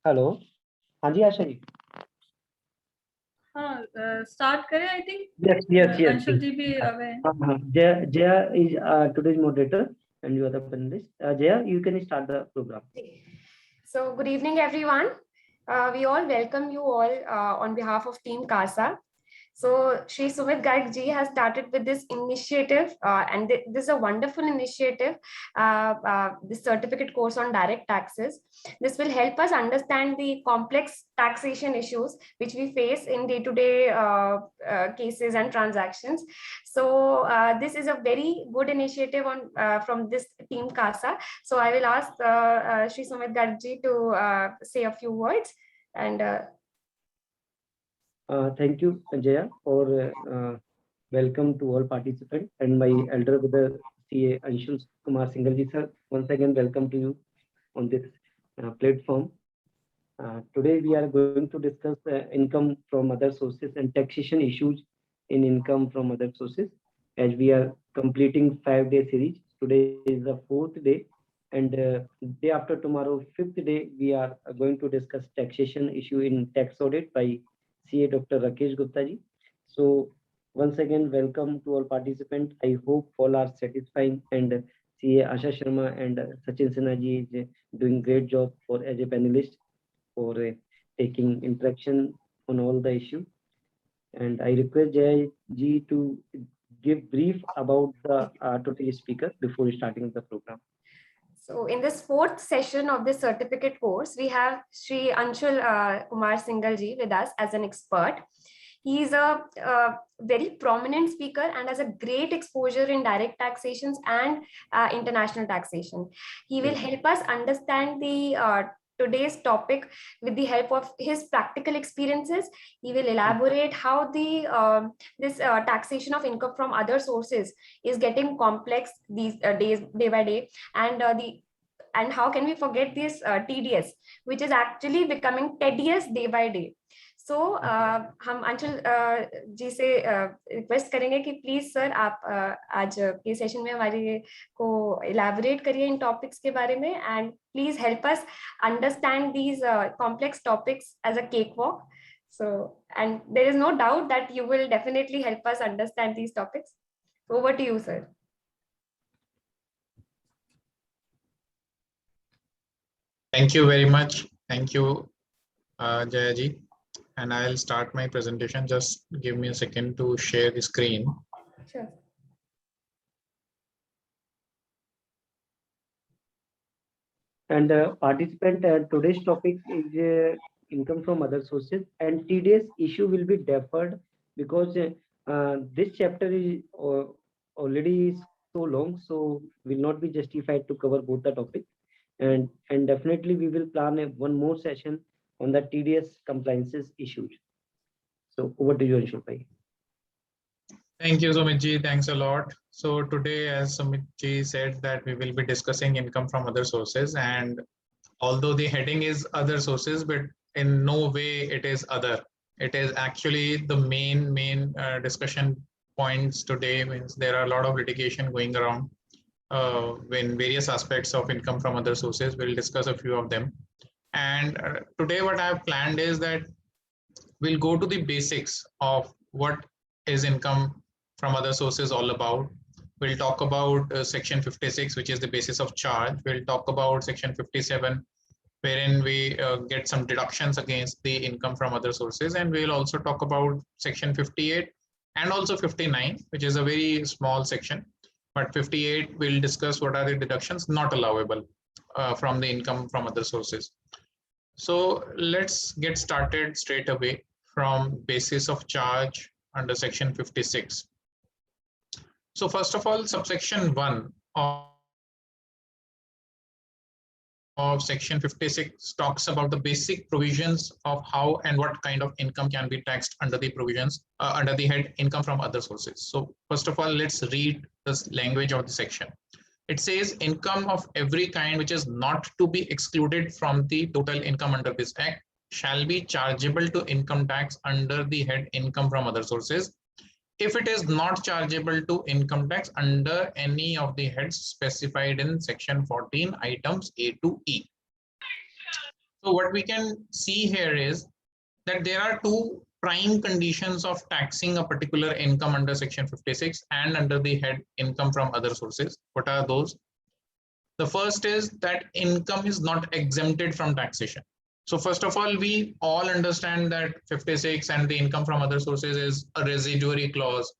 Hello. हाँ जी आशा जी। हाँ, start करें। I think Yes, yes, yes. Anshul ji भी आ गए हैं। Jaya is today's moderator and you are the panelist. Jaya, you can start the program. So good evening, everyone. We all welcome you all on behalf of Team CASA. So Shri Sumit Garg ji has started with this initiative, and this is a wonderful initiative, this certificate course on direct taxes. This will help us understand the complex taxation issues which we face in day-to-day cases and transactions. So this is a very good initiative on from this Team CASA. So I will ask Shri Sumit Garg ji to say a few words and. Thank you, Jaya, for welcome to all participants and my elder brother CA Anshul Kumar Singhal ji sir. Once again, welcome to you on this platform. Today we are going to discuss income from other sources and taxation issues in income from other sources. As we are completing 5-day series, today is the 4th day, and day after tomorrow, 5th day, we are going to discuss taxation issue in tax audit by CA Dr. Rakesh Gupta ji. So once again, welcome to all participants. I hope all are satisfying, and CA Asha Sharma and Sachin Sinha ji is doing great job for as a panelist for taking interaction on all the issue. And I request Jay ji to give brief about the total speaker before starting the program. So in this 4th session of this certificate course, we have Sri Anshul Kumar Singhal ji with us as an expert. He is a very prominent speaker and has a great exposure in direct taxations and international taxation. He will help us understand the today's topic with the help of his practical experiences. He will elaborate how the this taxation of income from other sources is getting complex these days, day by day, and how can we forget this TDS, which is actually becoming tedious day by day. So हम अंशुल जी से request करेंगे कि please sir आप आज के session में हमारे को इलैबोरेट करिए इन टॉपिक्स के बारे में, and please help us understand these complex topics as a cake walk. So, and there is no doubt that you will definitely help us understand these topics. Over to you, sir. Thank you very much. Thank you, Jaya ji. And I'll start my presentation. Just give me a second to share the screen. Sure. And participant, today's topic is income from other sources, and TDS issue will be deferred because this chapter is already so long, so will not be justified to cover both the topics. And definitely we will plan one more session on the TDS compliances issues. So over to you, Anshul bhai. Thank you, Sumit ji. Thanks a lot. So today, as Sumit ji said, that we will be discussing income from other sources, and although the heading is other sources, but in no way it is other. It is actually the main discussion points today. Means there are a lot of litigation going around in various aspects of income from other sources. We'll discuss a few of them. And today what I have planned is that we'll go to the basics of what is income from other sources all about. We'll talk about section 56, which is the basis of charge. We'll talk about section 57, wherein we get some deductions against the income from other sources. And we'll also talk about section 58 and also 59, which is a very small section. But 58, we'll discuss what are the deductions not allowable from the income from other sources. So let's get started straight away from basis of charge under section 56. So first of all, subsection 1 of section 56 talks about the basic provisions of how and what kind of income can be taxed under the provisions under the head income from other sources. So first of all, let's read this language of the section. It says income of every kind which is not to be excluded from the total income under this act shall be chargeable to income tax under the head income from other sources if it is not chargeable to income tax under any of the heads specified in section 14 items A to E. So what we can see here is that there are two prime conditions of taxing a particular income under section 56 and under the head income from other sources. What are those? The first is that income is not exempted from taxation. So first of all, we all understand that 56 and the income from other sources is a residuary clause,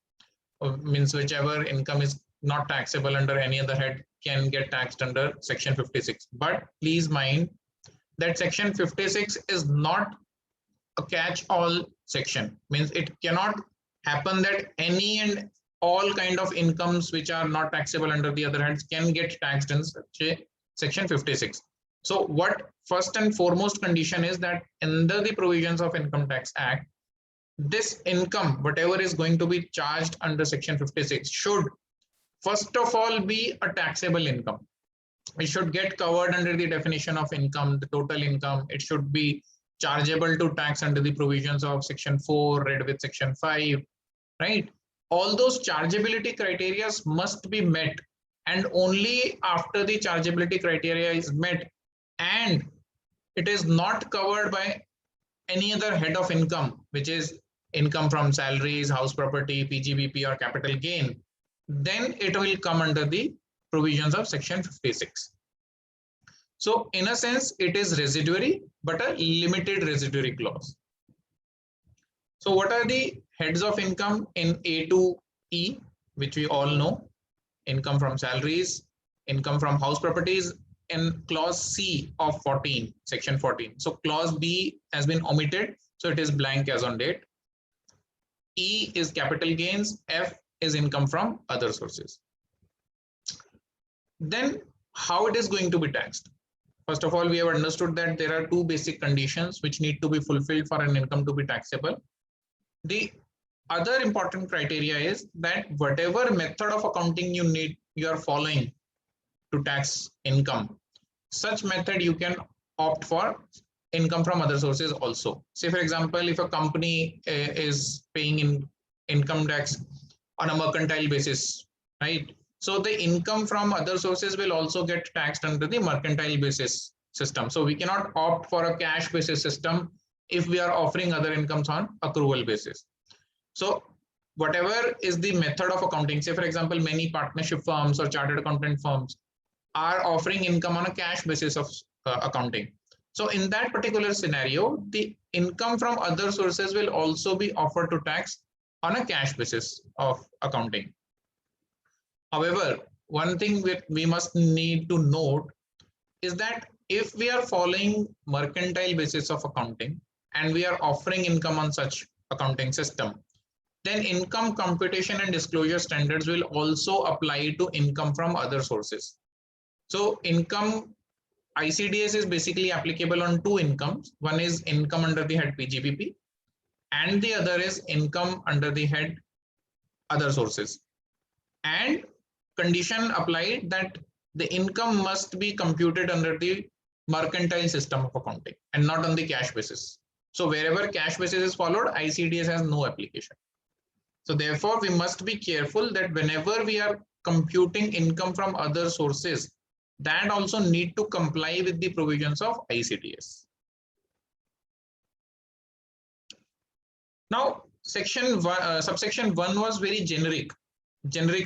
means whichever income is not taxable under any other head can get taxed under section 56. But please mind that section 56 is not a catch-all section, means it cannot happen that any and all kind of incomes which are not taxable under the other heads can get taxed in section 56. So what first and foremost condition is that under the provisions of Income Tax Act, this income, whatever is going to be charged under section 56, should first of all be a taxable income. It should get covered under the definition of income, the total income. It should be chargeable to tax under the provisions of section 4 read with section 5, right? All those chargeability criteria must be met, and only after the chargeability criteria is met and it is not covered by any other head of income, which is income from salaries, house property, PGBP or capital gain, then it will come under the provisions of section 56. So in a sense, it is residuary, but a limited residuary clause. So what are the heads of income in A to E, which we all know? Income from salaries, income from house properties in clause C of 14, section 14. So clause B has been omitted, so it is blank as on date. E is capital gains, F is income from other sources. Then how it is going to be taxed? First of all, we have understood that there are two basic conditions which need to be fulfilled for an income to be taxable. The other important criteria is that whatever method of accounting you are following to tax income, such method you can opt for income from other sources also. Say for example, if a company is paying income tax on a mercantile basis, right? So the income from other sources will also get taxed under the mercantile basis system. So we cannot opt for a cash basis system if we are offering other incomes on accrual basis. So whatever is the method of accounting, say for example, many partnership firms or chartered accountant firms are offering income on a cash basis of accounting. So in that particular scenario, the income from other sources will also be offered to tax on a cash basis of accounting. However, one thing that we must need to note is that if we are following mercantile basis of accounting and we are offering income on such accounting system, then income computation and disclosure standards will also apply to income from other sources. So income ICDS is basically applicable on two incomes. One is income under the head PGBP and the other is income under the head other sources. And condition applied that the income must be computed under the mercantile system of accounting and not on the cash basis. So wherever cash basis is followed, ICDS has no application. So therefore, we must be careful that whenever we are computing income from other sources, that also need to comply with the provisions of ICDS. Now, subsection 1 was very generic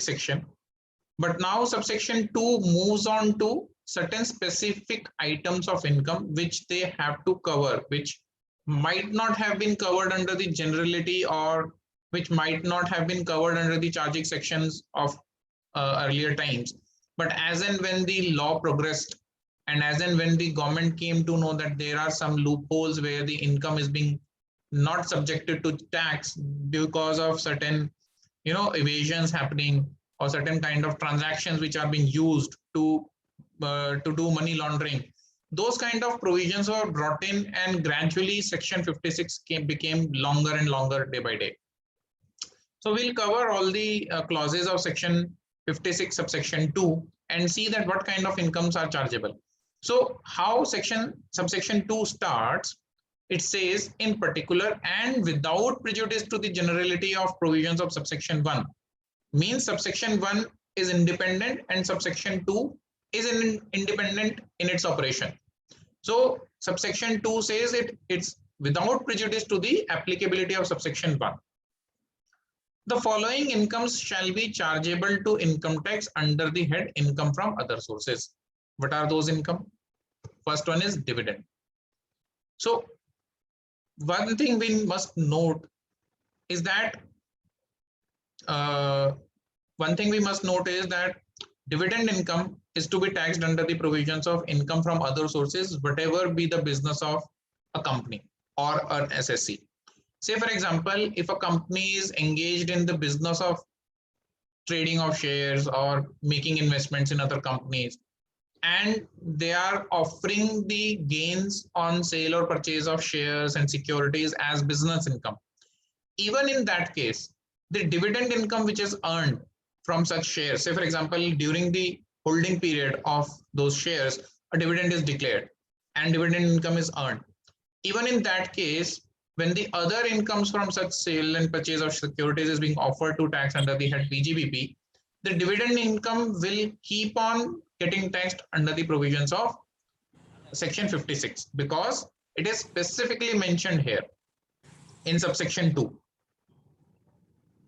section, but now subsection 2 moves on to certain specific items of income which they have to cover, which might not have been covered under the generality or which might not have been covered under the charging sections of earlier times. But as and when the law progressed and as and when the government came to know that there are some loopholes where the income is being not subjected to tax because of certain, evasions happening or certain kind of transactions which are being used to do money laundering, those kind of provisions were brought in, and gradually section 56 became longer and longer day by day. So we'll cover all the clauses of section 56 subsection 2 and see that what kind of incomes are chargeable. So how subsection 2 starts, it says in particular and without prejudice to the generality of provisions of subsection 1, means subsection 1 is independent and subsection 2 is independent in its operation. So Subsection 2 says it's without prejudice to the applicability of subsection 1. The following incomes shall be chargeable to income tax under the head income from other sources. What are those income? First one is dividend. So one thing we must note is that dividend income is to be taxed under the provisions of income from other sources, whatever be the business of a company or an SSC. Say for example, if a company is engaged in the business of trading of shares or making investments in other companies, and they are offering the gains on sale or purchase of shares and securities as business income, even in that case, the dividend income which is earned from such shares, say for example, during the holding period of those shares, a dividend is declared and dividend income is earned. Even in that case, when the other incomes from such sale and purchase of securities is being offered to tax under the head PGBP, the dividend income will keep on getting taxed under the provisions of section 56 because it is specifically mentioned here in subsection 2.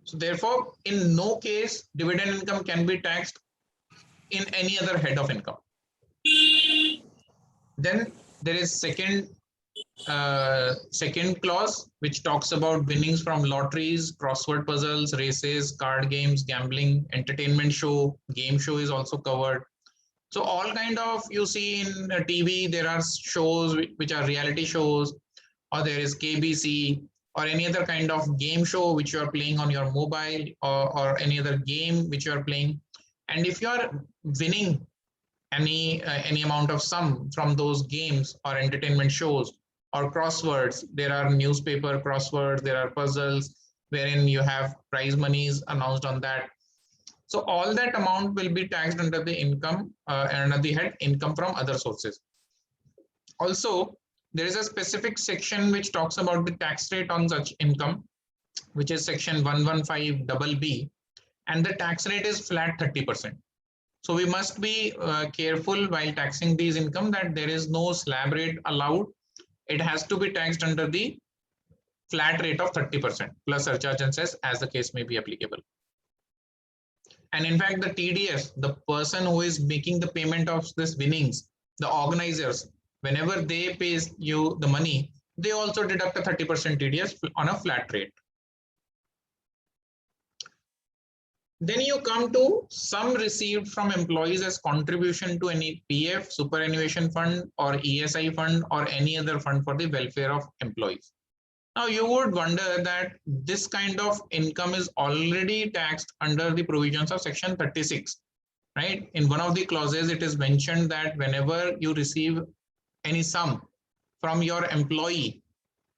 So therefore, in no case dividend income can be taxed in any other head of income. Then there is second clause which talks about winnings from lotteries, crossword puzzles, races, card games, gambling, entertainment show, game show is also covered. So all kind of, you see in TV there are shows which are reality shows, or there is KBC or any other kind of game show which you are playing on your mobile, or any other game which you are playing, and if you are winning any amount of sum from those games or entertainment shows or crosswords, there are newspaper crosswords, there are puzzles wherein you have prize monies announced on that. So all that amount will be taxed under the income under the head income from other sources. Also, there is a specific section which talks about the tax rate on such income, which is section 115BB, and the tax rate is flat 30%. So we must be careful while taxing these income that there is no slab rate allowed. It has to be taxed under the flat rate of 30% plus surcharge and cess as the case may be applicable. And in fact, the TDS, the person who is making the payment of this winnings, the organizers, whenever they pay you the money, they also deduct a 30% TDS on a flat rate. Then you come to sum received from employees as contribution to any PF, superannuation fund or ESI fund or any other fund for the welfare of employees. Now you would wonder that this kind of income is already taxed under the provisions of section 36, right? In one of the clauses, it is mentioned that whenever you receive any sum from your employee,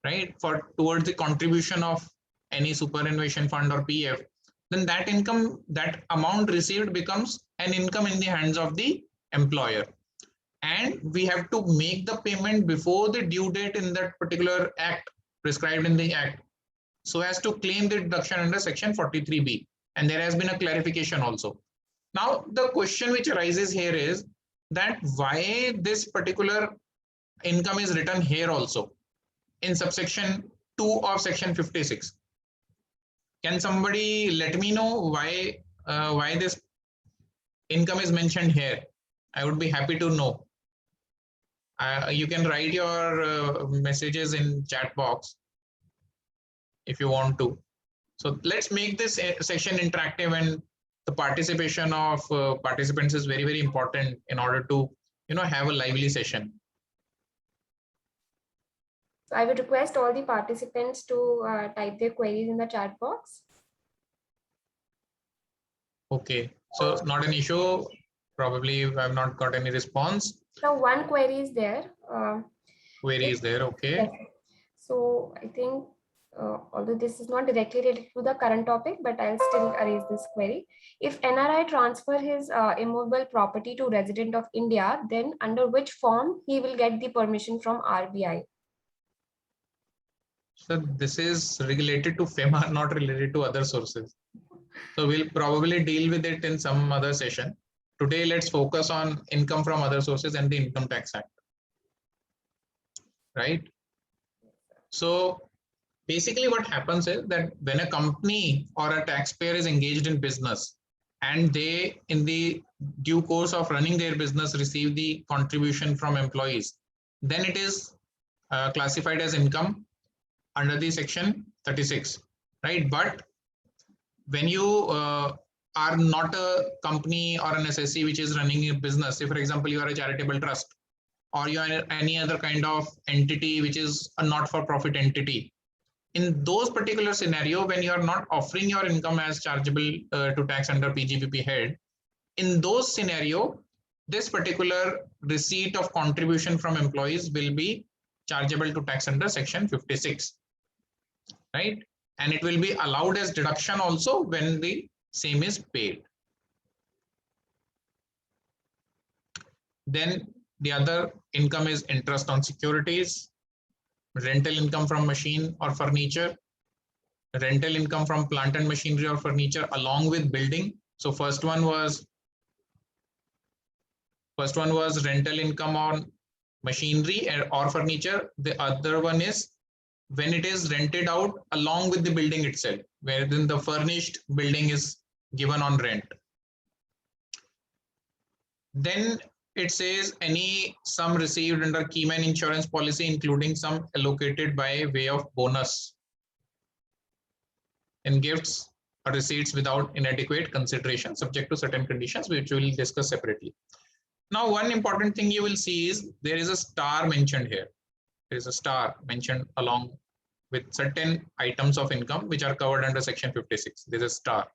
right, towards the contribution of any superannuation fund or PF, then that income, that amount received becomes an income in the hands of the employer. And we have to make the payment before the due date in that particular act prescribed in the act, so as to claim the deduction under section 43B. And there has been a clarification also. Now, the question which arises here is that why this particular income is written here also in subsection 2 of section 56. Can somebody let me know why this income is mentioned here? I would be happy to know. You can write your messages in chat box if you want to. So let's make this session interactive, and the participation of participants is very, very important in order to, have a lively session. So I would request all the participants to type their queries in the chat box. Okay, so not an issue. Probably I have not got any response. So one query is there. Query is there, okay. Yes. So I think, although this is not directly related to the current topic, but I'll still raise this query. If NRI transfer his immovable property to resident of India, then under which form he will get the permission from RBI? So this is related to FEMA, not related to other sources. So we'll probably deal with it in some other session. Today, let's focus on income from other sources and the Income Tax Act. right? So basically what happens is that when a company or a taxpayer is engaged in business and they in the due course of running their business receive the contribution from employees, then it is classified as income under the section 36, right? But when you are not a company or an SSC which is running a business, say for example you are a charitable trust or you are any other kind of entity which is a not-for-profit entity, in those particular scenario, when you are not offering your income as chargeable to tax under PGBP head, in those scenario, this particular receipt of contribution from employees will be chargeable to tax under section 56, right? And it will be allowed as deduction also when the same is paid. Then the other income is interest on securities, rental income from machine or furniture, rental income from plant and machinery or furniture along with building. So first one was rental income on machinery or furniture. The other one is when it is rented out along with the building itself, wherein the furnished building is given on rent. Then it says any sum received under Keyman insurance policy, including sum allocated by way of bonus and gifts or receipts without inadequate consideration, subject to certain conditions, which we will discuss separately. Now, one important thing you will see is there is a star mentioned here. There is a star mentioned along with certain items of income which are covered under section 56. There is a star.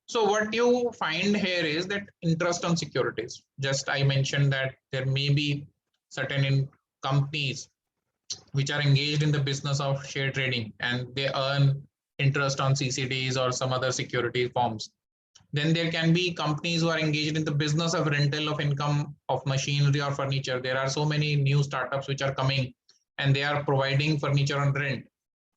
So what you find here is that interest on securities. Just I mentioned that there may be certain companies which are engaged in the business of share trading and they earn interest on CCDs or some other security forms. Then there can be companies who are engaged in the business of rental of income of machinery or furniture. There are so many new startups which are coming and they are providing furniture on rent.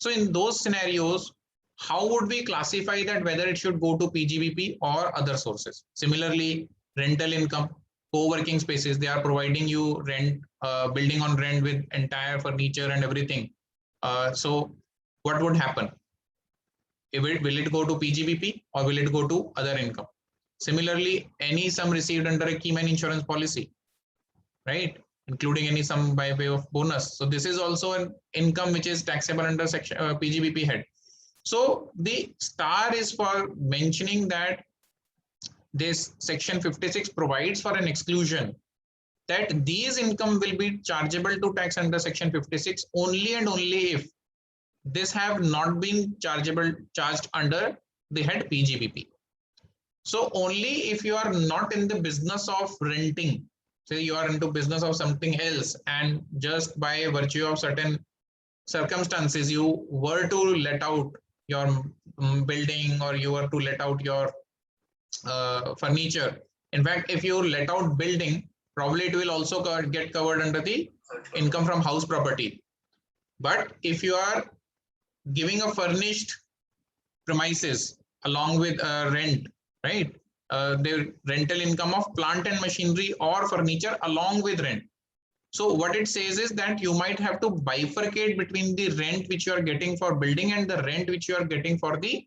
So in those scenarios, how would we classify that whether it should go to PGBP or other sources? Similarly, rental income, co-working spaces, they are providing you rent, building on rent with entire furniture and everything. So what would happen? Will it go to PGBP or will it go to other income? Similarly, any sum received under a Keyman insurance policy, right? Including any sum by way of bonus. So this is also an income which is taxable under section PGBP head. So the star is for mentioning that this section 56 provides for an exclusion that these income will be chargeable to tax under section 56 only and only if this have not been charged under the head PGBP. So only if you are not in the business of renting, say you are into business of something else and just by virtue of certain circumstances you were to let out your building or you were to let out your furniture. In fact, if you let out building, probably it will also get covered under the income from house property. But if you are giving a furnished premises along with rent, right? The rental income of plant and machinery or furniture along with rent. So what it says is that you might have to bifurcate between the rent which you are getting for building and the rent which you are getting for the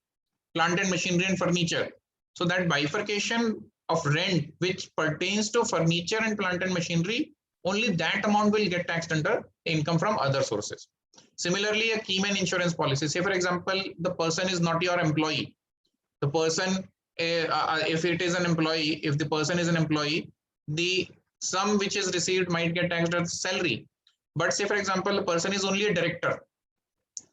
plant and machinery and furniture. So that bifurcation of rent which pertains to furniture and plant and machinery, only that amount will get taxed under income from other sources. Similarly, a Keyman insurance policy, say for example, the person is not your employee. The person, if it is an employee, if the person is an employee, the sum which is received might get taxed as salary. But say for example, the person is only a director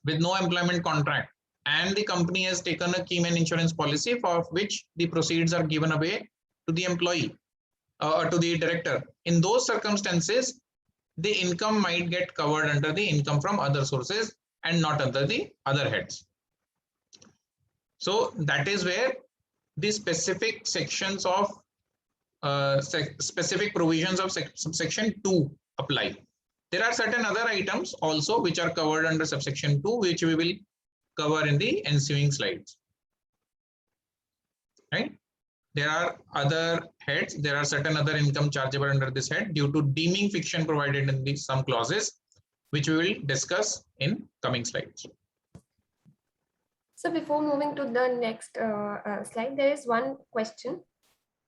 with no employment contract and the company has taken a Keyman insurance policy for which the proceeds are given away to the employee or to the director. In those circumstances, the income might get covered under the income from other sources and not under the other heads. So that is where the specific sections of specific provisions of subsection 2 apply. There are certain other items also which are covered under subsection 2, which we will cover in the ensuing slides. Right? There are other heads. There are certain other income chargeable under this head due to deeming fiction provided in some clauses. which we will discuss in coming slides. So before moving to the next slide, there is one question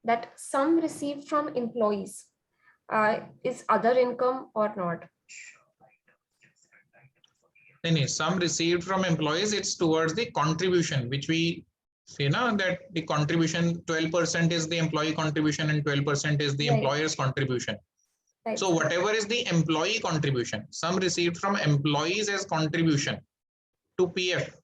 that sum received from employees is other income or not? Sum received from employees, it's towards the contribution, which we see now that the contribution 12% is the employee contribution and 12% is the Right. employer's contribution. Right. So whatever is the employee contribution, sum received from employees as contribution to PF.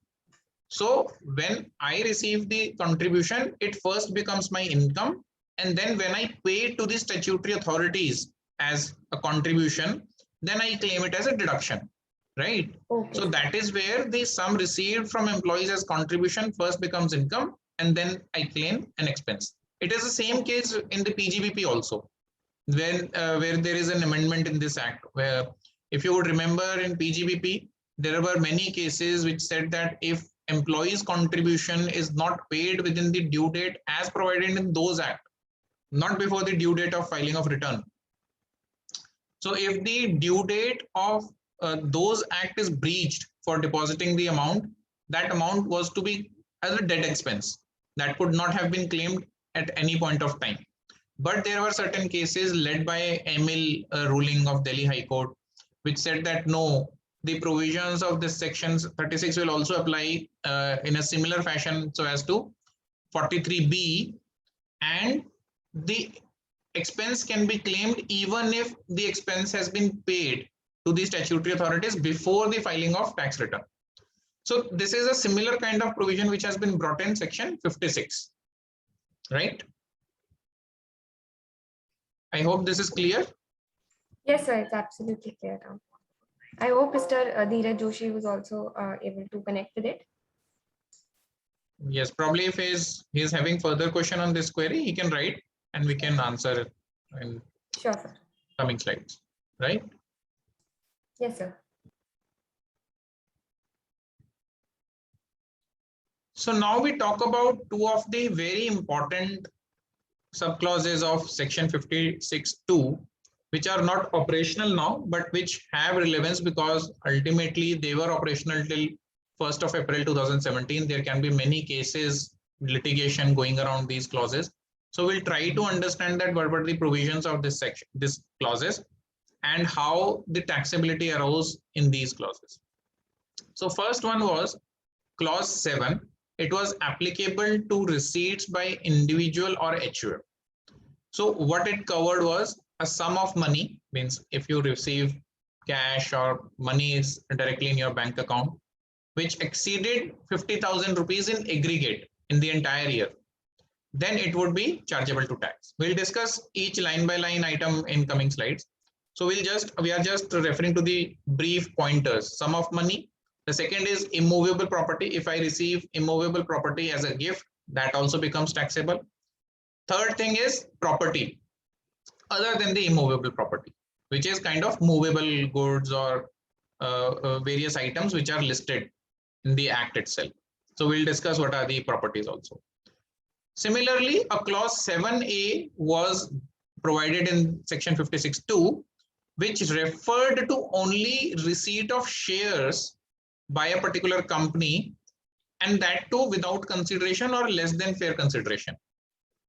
So when I receive the contribution, it first becomes my income, and then when I pay to the statutory authorities as a contribution, then I claim it as a deduction, right? Okay. So that is where the sum received from employees as contribution first becomes income, and then I claim an expense. It is the same case in the PGBP also, when where there is an amendment in this act, where if you would remember in PGBP, there were many cases which said that if employees contribution is not paid within the due date as provided in those act, not before the due date of filing of return. So if the due date of those act is breached for depositing the amount, that amount was to be as a debt expense that could not have been claimed at any point of time. But there were certain cases led by ML ruling of Delhi High Court, which said that no, the provisions of this section 36 will also apply in a similar fashion so as to 43B, and the expense can be claimed even if the expense has been paid to the statutory authorities before the filing of tax return. So this is a similar kind of provision which has been brought in section 56, right? I hope this is clear. Yes, sir, it's absolutely clear now. I hope Mr. Dheeraj Joshi was also able to connect with it. Yes, probably if he's having further question on this query, he can write and we can answer it in Sure, sir. coming slides, right? Yes, sir. So now we talk about two of the very important subclauses of section 56(2), which are not operational now, but which have relevance because ultimately they were operational till 1st of April 2017. There can be many cases, litigation going around these clauses. So we'll try to understand that what were the provisions of this section, this clauses, and how the taxability arose in these clauses. So first one was clause 7. It was applicable to receipts by individual or HUF. So what it covered was a sum of money, means if you receive cash or money is directly in your bank account, which exceeded 50,000 rupees in aggregate in the entire year, then it would be chargeable to tax. We'll discuss each line by line item in coming slides. So we are just referring to the brief pointers. Sum of money. The second is immovable property. If I receive immovable property as a gift, that also becomes taxable. Third thing is property other than the immovable property, which is kind of movable goods or various items which are listed in the act itself. So we'll discuss what are the properties also. Similarly, a clause 7A was provided in section 56(2), which referred to only receipt of shares by a particular company, and that too without consideration or less than fair consideration.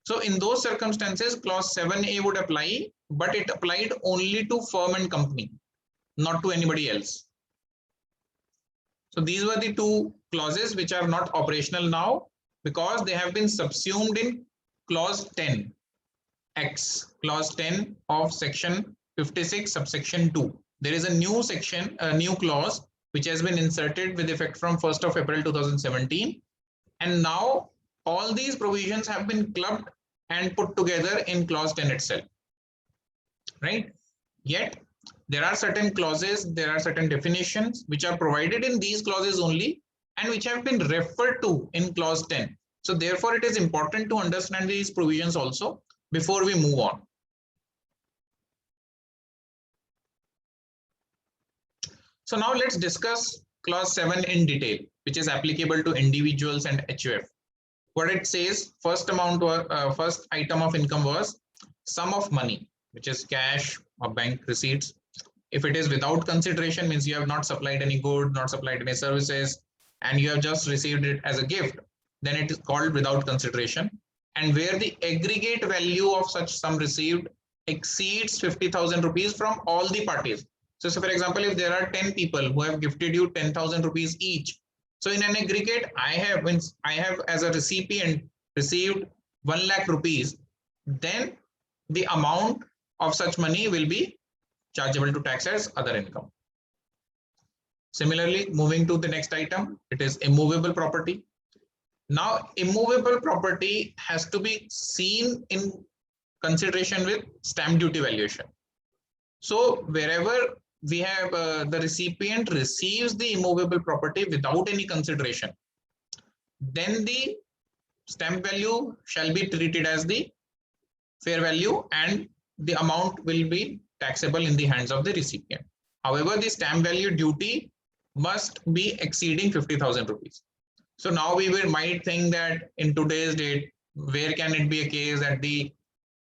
So in those circumstances, clause 7A would apply, but it applied only to firm and company, not to anybody else. So these were the two clauses which are not operational now because they have been subsumed in clause 10X, clause 10 of section 56 subsection 2. There is a new section, a new clause which has been inserted with effect from 1st of April 2017. And now all these provisions have been clubbed and put together in clause 10 itself, right? Yet there are certain clauses, there are certain definitions which are provided in these clauses only and which have been referred to in clause 10. So therefore it is important to understand these provisions also before we move on. So now let's discuss clause 7 in detail, which is applicable to individuals and HUF. What it says, first item of income was sum of money, which is cash or bank receipts, If it is without consideration, means you have not supplied any good, not supplied any services, and you have just received it as a gift, then it is called without consideration. And where the aggregate value of such sum received exceeds 50,000 rupees from all the parties. So for example, if there are 10 people who have gifted you 10,000 rupees each, so in an aggregate, I have as a recipient received 1 lakh rupees, then the amount of such money will be chargeable to tax as other income. Similarly, moving to the next item, it is immovable property. Now, immovable property has to be seen in consideration with stamp duty valuation. So wherever we have the recipient receives the immovable property without any consideration, then the stamp value shall be treated as the fair value and the amount will be taxable in the hands of the recipient. However, the stamp value duty must be exceeding 50,000 rupees. So now we might think that in today's date, where can it be a case that the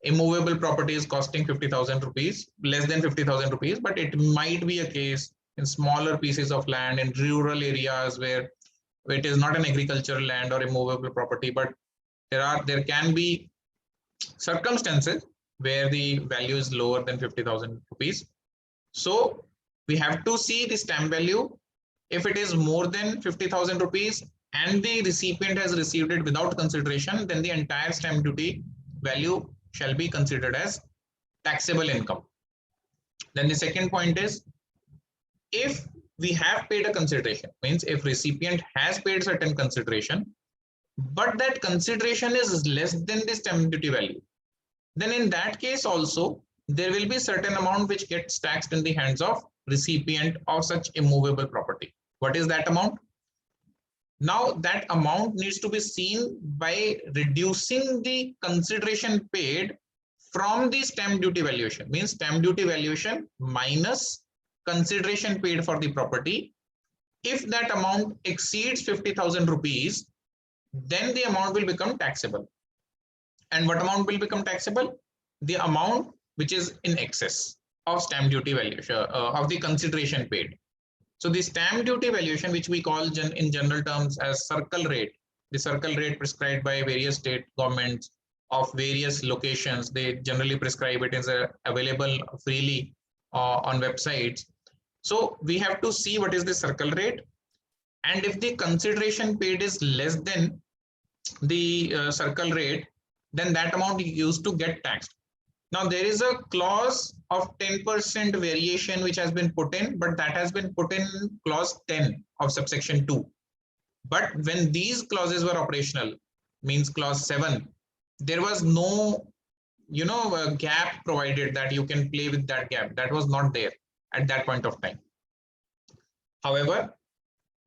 immovable property is costing 50,000 rupees, less than 50,000 rupees, but it might be a case in smaller pieces of land in rural areas where it is not an agricultural land or immovable property, but there can be circumstances where the value is lower than 50,000 rupees. So we have to see the stamp value. If it is more than 50,000 rupees and the recipient has received it without consideration, then the entire stamp duty value shall be considered as taxable income. Then the second point is, if we have paid a consideration, means if recipient has paid certain consideration, but that consideration is less than the stamp duty value, then in that case also there will be certain amount which gets taxed in the hands of recipient of such immovable property. What is that amount? Now that amount needs to be seen by reducing the consideration paid from the stamp duty valuation, means stamp duty valuation minus consideration paid for the property. If that amount exceeds 50,000 rupees, then the amount will become taxable. And what amount will become taxable? The amount which is in excess of stamp duty valuation of the consideration paid. So the stamp duty valuation, which we call in general terms as circle rate, the circle rate prescribed by various state governments of various locations, they generally prescribe it, is available freely on websites. So we have to see what is the circle rate, and if the consideration paid is less than the circle rate, then that amount used to get taxed. Now there is a clause of 10% variation which has been put in, but that has been put in clause 10 of subsection 2. But when these clauses were operational, means clause 7, there was no a gap provided that you can play with that gap. That was not there at that point of time. However,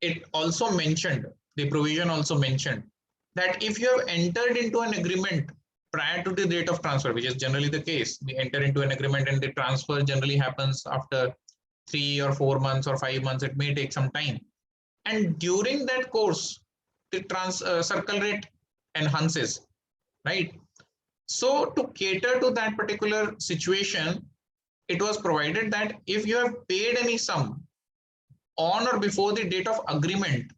it also mentioned, the provision also mentioned, that if you have entered into an agreement prior to the date of transfer, which is generally the case, we enter into an agreement and the transfer generally happens after 3 or 4 months or 5 months, it may take some time. And during that course, the circle rate enhances, right? So to cater to that particular situation, it was provided that if you have paid any sum on or before the date of agreement,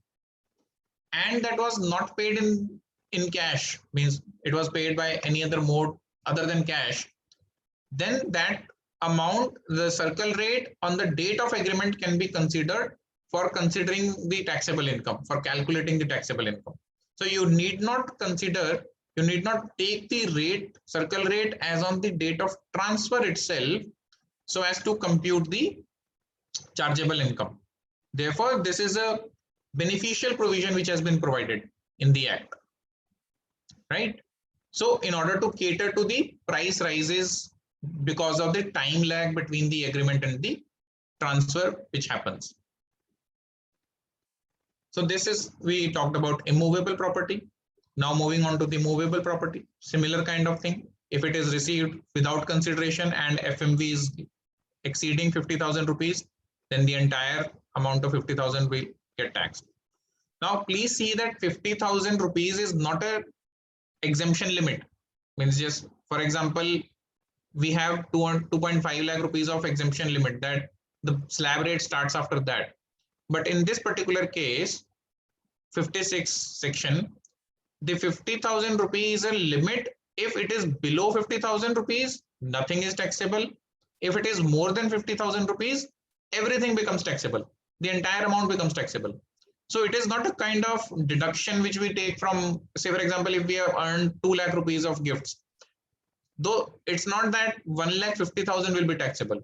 and that was not paid in cash, means it was paid by any other mode other than cash, then that amount, the circle rate on the date of agreement can be considered for considering the taxable income, for calculating the taxable income. So you need not consider, you need not take the rate, circle rate as on the date of transfer itself, so as to compute the chargeable income. Therefore, this is a beneficial provision which has been provided in the Act, right? So in order to cater to the price rises because of the time lag between the agreement and the transfer which happens. So this is, we talked about immovable property. Now moving on to the movable property, similar kind of thing. If it is received without consideration and FMV is exceeding 50,000 rupees, then the entire amount of 50,000 will get taxed. Now please see that 50,000 rupees is not a exemption limit. Means just, for example, we have 2.5 lakh rupees of exemption limit, that the slab rate starts after that. But in this particular case, 56 section, the 50,000 rupees is a limit. If it is below 50,000 rupees, nothing is taxable. If it is more than 50,000 rupees, everything becomes taxable. The entire amount becomes taxable. So it is not a kind of deduction which we take from, say for example, if we have earned 2 lakh rupees of gifts, though it's not that 1,50,000 will be taxable.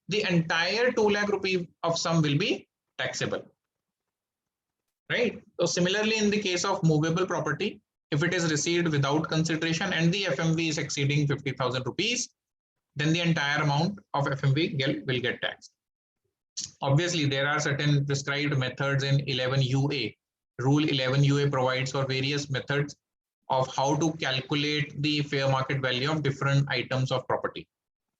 The entire 2 lakh rupees of sum will be taxable, right? So similarly, in the case of movable property, if it is received without consideration and the FMV is exceeding 50,000 rupees, then the entire amount of FMV will get taxed. Obviously, there are certain prescribed methods in 11UA. Rule 11UA provides for various methods of how to calculate the fair market value of different items of property.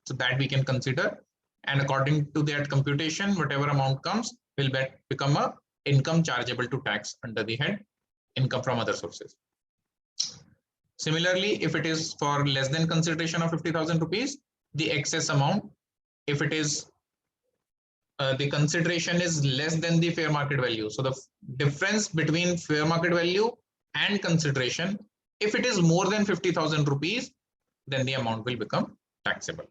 So that we can consider. And according to that computation, whatever amount comes will become a income chargeable to tax under the head income from other sources. Similarly, if it is for less than consideration of 50,000 rupees, the excess amount, if it is the consideration is less than the fair market value. So the difference between fair market value and consideration, if it is more than 50,000 rupees, then the amount will become taxable.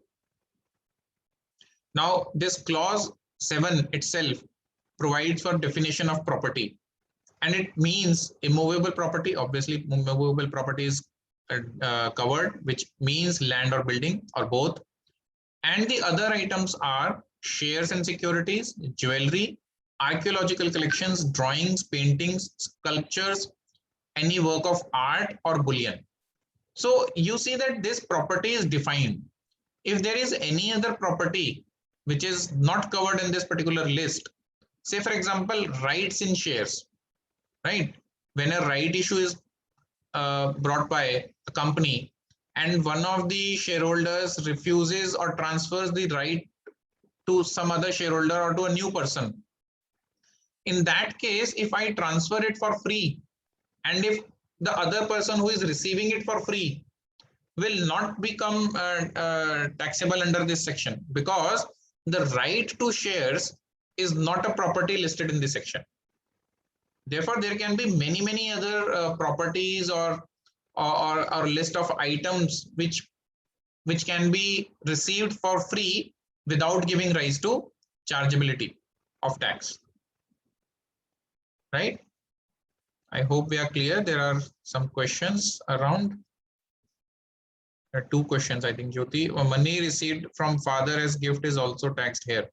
Now, this clause 7 itself provides for definition of property, and it means immovable property. Obviously, immovable property is covered, which means land or building or both. And the other items are shares and securities, jewelry, archaeological collections, drawings, paintings, sculptures, any work of art or bullion. So you see that this property is defined. If there is any other property which is not covered in this particular list, say for example, rights in shares, right? When a right issue is brought by a company and one of the shareholders refuses or transfers the right to some other shareholder or to a new person. In that case, if I transfer it for free, and if the other person who is receiving it for free will not become taxable under this section, because the right to shares is not a property listed in this section. Therefore, there can be many other properties or list of items which can be received for free without giving rise to chargeability of tax, right? I hope we are clear. There are some questions around. There are 2 questions, I think, Jyoti. Money received from father as gift is also taxed here.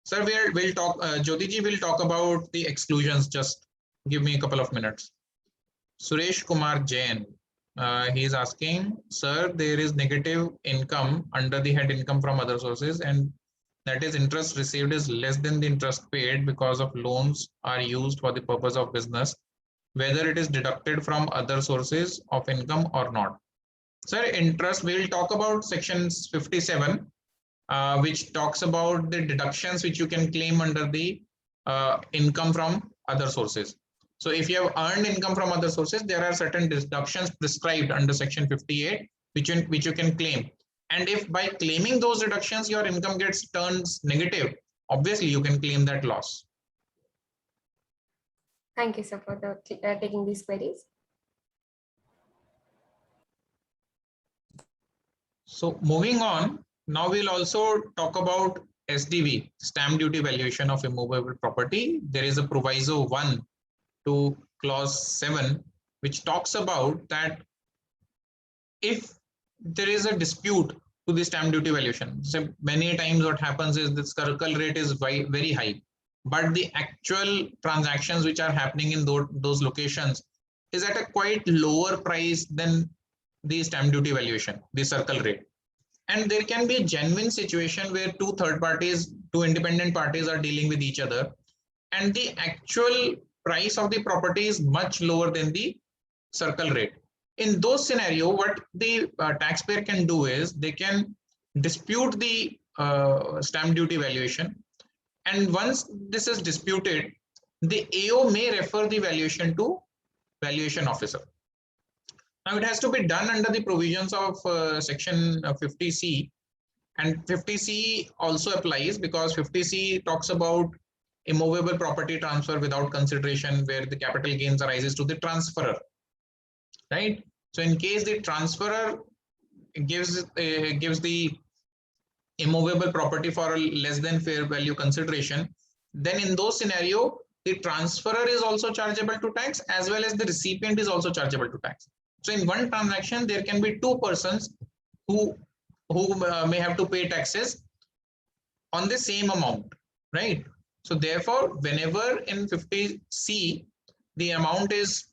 Sir, we'll talk, Jyoti ji will talk about the exclusions. Just give me a couple of minutes. Suresh Kumar Jain, he is asking, sir, there is negative income under the head income from other sources, and that is interest received is less than the interest paid because of loans are used for the purpose of business, whether it is deducted from other sources of income or not. Sir, interest, we will talk about section 57, which talks about the deductions which you can claim under the income from other sources. So if you have earned income from other sources, there are certain deductions prescribed under section 58, which you can claim. And if by claiming those deductions, your income turns negative, obviously you can claim that loss. Thank you, sir, for taking these queries. So moving on, now we'll also talk about SDV, stamp duty valuation of immovable property. There is a proviso 1 to clause 7, which talks about that if there is a dispute to the stamp duty valuation, so many times what happens is the circle rate is very high, but the actual transactions which are happening in those locations is at a quite lower price than the stamp duty valuation, the circle rate. And there can be a genuine situation where two independent parties are dealing with each other, and the actual price of the property is much lower than the circle rate. In those scenarios, what the taxpayer can do is they can dispute the stamp duty valuation, and once this is disputed, the AO may refer the valuation to valuation officer. Now it has to be done under the provisions of section 50C, And 50C also applies because 50C talks about immovable property transfer without consideration where the capital gains arises to the transferor, right? So in case the transferor gives the immovable property for a less than fair value consideration, then in those scenario, the transferor is also chargeable to tax as well as the recipient is also chargeable to tax. So in one transaction, there can be two persons who may have to pay taxes on the same amount, right? So therefore, whenever in 50C, the amount is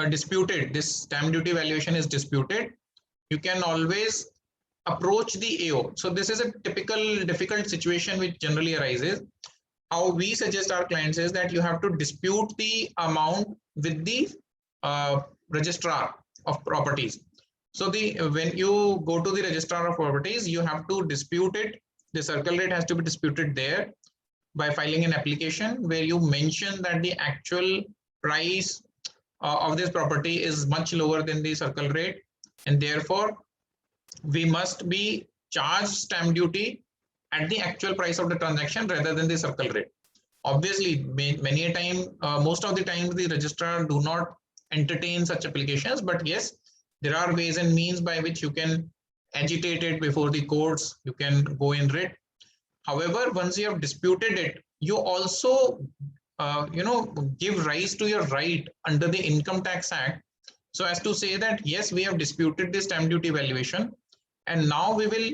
disputed, this stamp duty valuation is disputed, you can always approach the AO. So this is a typical difficult situation which generally arises. How we suggest our clients is that you have to dispute the amount with the registrar of properties. So when you go to the registrar of properties, you have to dispute it. The circle rate has to be disputed there by filing an application where you mention that the actual price of this property is much lower than the circle rate, and therefore we must be charged stamp duty at the actual price of the transaction rather than the circle rate. Obviously, many a time, most of the times the registrar do not entertain such applications, but yes, there are ways and means by which you can agitate it before the courts, you can go in writ. However, once you have disputed it, you also give rise to your right under the Income Tax Act, so as to say that yes, we have disputed the stamp duty valuation and now we will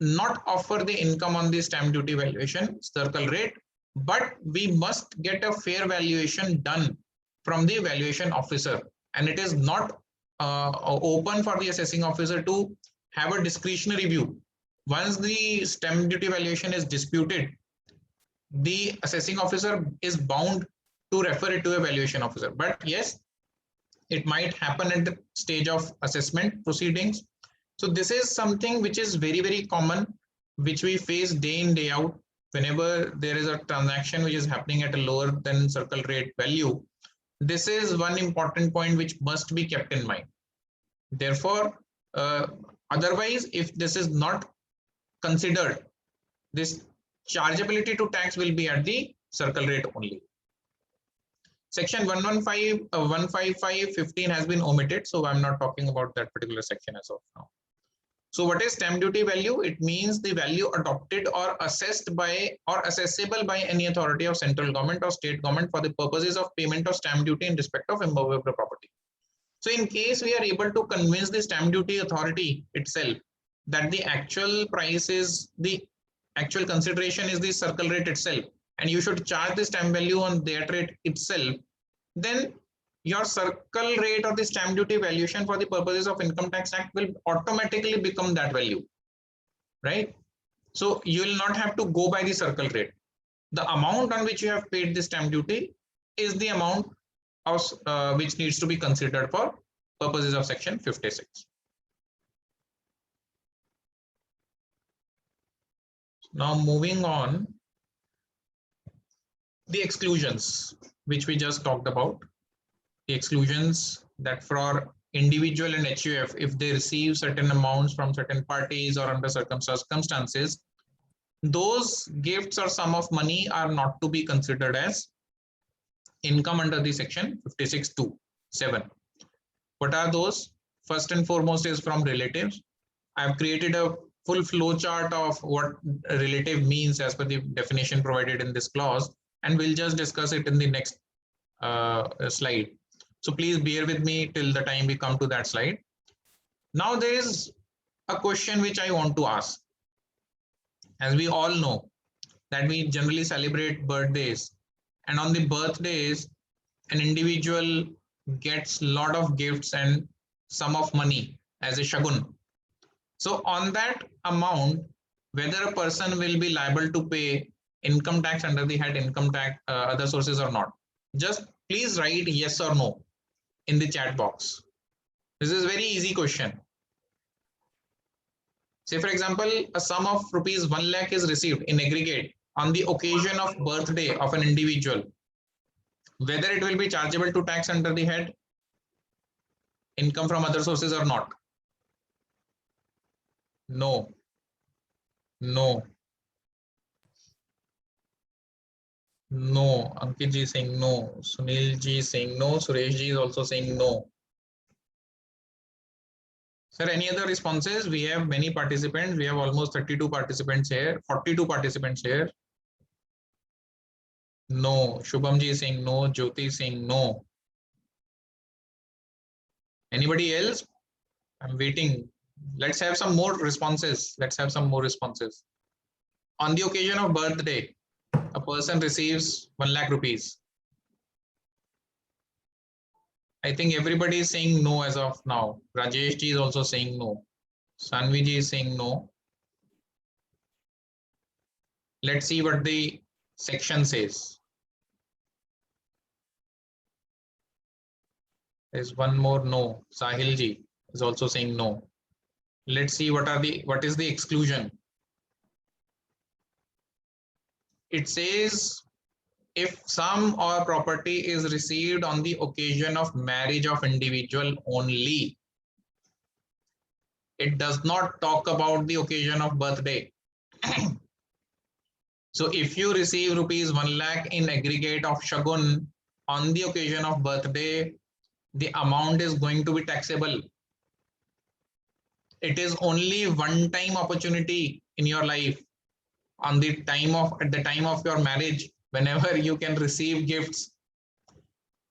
not offer the income on the stamp duty valuation circle rate, but we must get a fair valuation done from the valuation officer, and it is not open for the assessing officer to have a discretionary view. Once the stamp duty valuation is disputed, the assessing officer is bound to refer it to a valuation officer. But yes, it might happen at the stage of assessment proceedings. So this is something which is very, very common, which we face day in, day out. Whenever there is a transaction which is happening at a lower than circle rate value, this is one important point which must be kept in mind. Therefore, otherwise, if this is not considered, this chargeability to tax will be at the circle rate only. Section 155.15 has been omitted, so I'm not talking about that particular section as of now. So what is stamp duty value? It means the value adopted or assessed by or assessable by any authority of central government or state government for the purposes of payment of stamp duty in respect of immovable property. So in case we are able to convince the stamp duty authority itself that the actual price is the actual consideration is the circle rate itself, and you should charge the stamp value on that rate itself, then your circle rate or the stamp duty valuation for the purposes of Income Tax Act will automatically become that value, right? So you will not have to go by the circle rate. The amount on which you have paid the stamp duty is the amount of which needs to be considered for purposes of section 56. Now moving on, the exclusions which we just talked about. The exclusions that for individual and HUF, if they receive certain amounts from certain parties or under certain circumstances, those gifts or sum of money are not to be considered as income under the section 56(2)(7). What are those? First and foremost is from relatives. I have created a full flow chart of what a relative means as per the definition provided in this clause, and we'll just discuss it in the next slide. So please bear with me till the time we come to that slide. Now there is a question which I want to ask. As we all know that we generally celebrate birthdays, and on the birthdays, an individual gets a lot of gifts and sum of money as a shagun. So on that amount, whether a person will be liable to pay income tax under the head income tax other sources or not, just please write yes or no in the chat box. This is a very easy question. Say for example, a sum of rupees 1 lakh is received in aggregate on the occasion of birthday of an individual. Whether it will be chargeable to tax under the head income from other sources or not? No. No. No. Ankit ji saying no. Sunil ji saying no. Suresh ji is also saying no. Sir, any other responses? We have many participants. We have almost 32 participants here, 42 participants here. No. Shubham ji is saying no. Jyoti is saying no. Anybody else? I'm waiting. Let's have some more responses. Let's have some more responses. On the occasion of birthday, a person receives 1 lakh rupees. I think everybody is saying no as of now. Rajesh ji is also saying no. Sanvi ji is saying no. Let's see what the section says. There's one more no. Sahil ji is also saying no. Let's see what is the exclusion. It says if sum or property is received on the occasion of marriage of individual only. It does not talk about the occasion of birthday. So if you receive rupees 1 lakh in aggregate of Shagun on the occasion of birthday, the amount is going to be taxable. It is only one time opportunity in your life at the time of your marriage, whenever you can receive gifts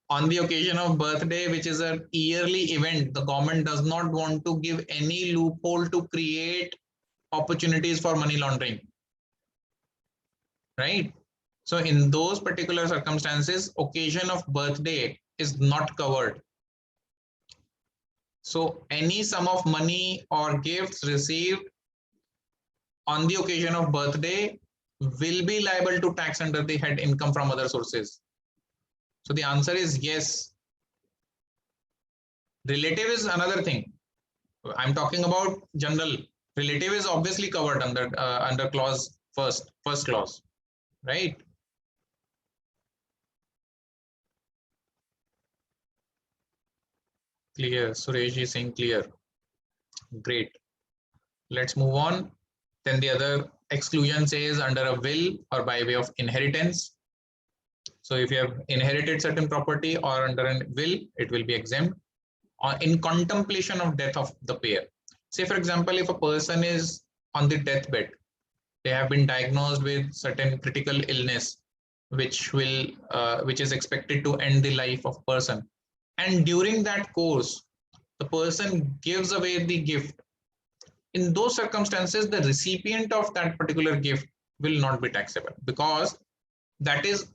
on the occasion of birthday, which is a yearly event. The government does not want to give any loophole to create opportunities for money laundering, right? So in those particular circumstances, occasion of birthday is not covered. So any sum of money or gifts received on the occasion of birthday will be liable to tax under the head income from other sources. So the answer is yes. Relative is another thing. I'm talking about general. Relative is obviously covered under clause first clause, right? Clear. Suresh is saying clear. Great. Let's move on. Then the other exclusion says under a will or by way of inheritance. So if you have inherited certain property or under a will, it will be exempt. Or in contemplation of death of the pair. Say for example, if a person is on the deathbed, they have been diagnosed with certain critical illness, which is expected to end the life of person. And during that course, the person gives away the gift. In those circumstances, the recipient of that particular gift will not be taxable, because that is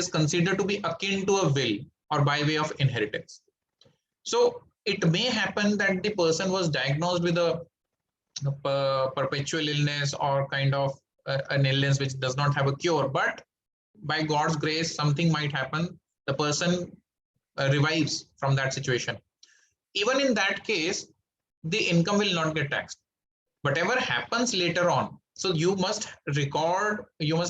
considered to be akin to a will or by way of inheritance. So it may happen that the person was diagnosed with a perpetual illness or kind of an illness which does not have a cure, but by God's grace, something might happen. The person revives from that situation. Even in that case, the income will not get taxed. Whatever happens later on, so you must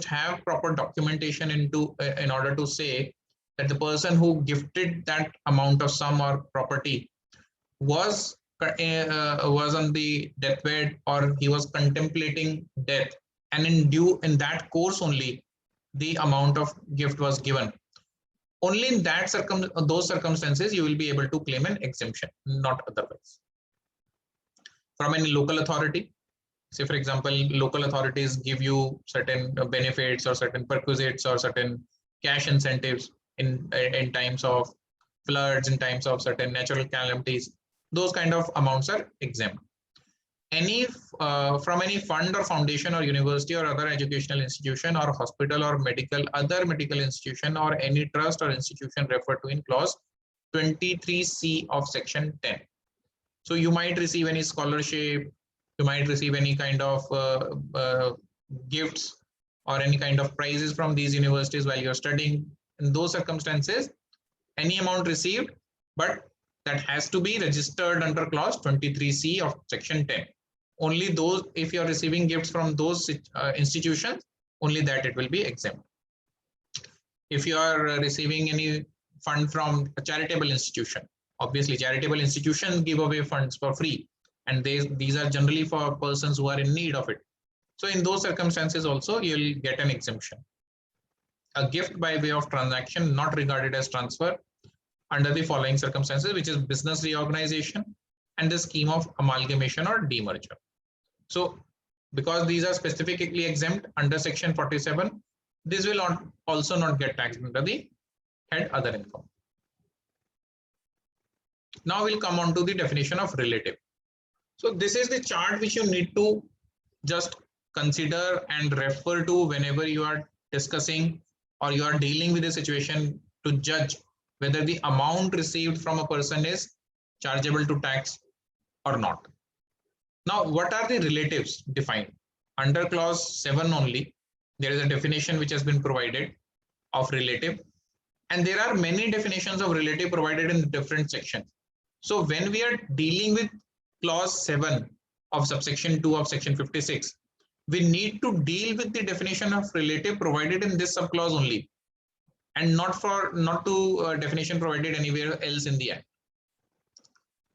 have proper documentation in order to say that the person who gifted that amount of sum or property was on the deathbed, or he was contemplating death, and in that course only the amount of gift was given. Only in those circumstances you will be able to claim an exemption, not otherwise. From any local authority, say for example, local authorities give you certain benefits or certain perquisites or certain cash incentives in times of floods, in times of certain natural calamities, those kind of amounts are exempt. From any fund or foundation or university or other educational institution or hospital or other medical institution or any trust or institution referred to in clause 23C of section 10. So you might receive any scholarship, you might receive any kind of gifts or any kind of prizes from these universities while you're studying. In those circumstances, any amount received, but that has to be registered under clause 23C of section 10. Only those, if you're receiving gifts from those institutions, only that it will be exempt. If you are receiving any fund from a charitable institution, obviously charitable institutions give away funds for free, and these are generally for persons who are in need of it. So in those circumstances also you'll get an exemption. A gift by way of transaction not regarded as transfer under the following circumstances, which is business reorganization and the scheme of amalgamation or demerger. So because these are specifically exempt under section 47, this will also not get taxed under the head other income. Now we'll come on to the definition of relative. So this is the chart which you need to just consider and refer to whenever you are discussing or you are dealing with a situation to judge whether the amount received from a person is chargeable to tax or not. Now, what are the relatives defined? Under clause 7 only, there is a definition which has been provided of relative, and there are many definitions of relative provided in different sections. So when we are dealing with clause 7 of subsection 2 of section 56, we need to deal with the definition of relative provided in this subclause only, and not to definition provided anywhere else in the act.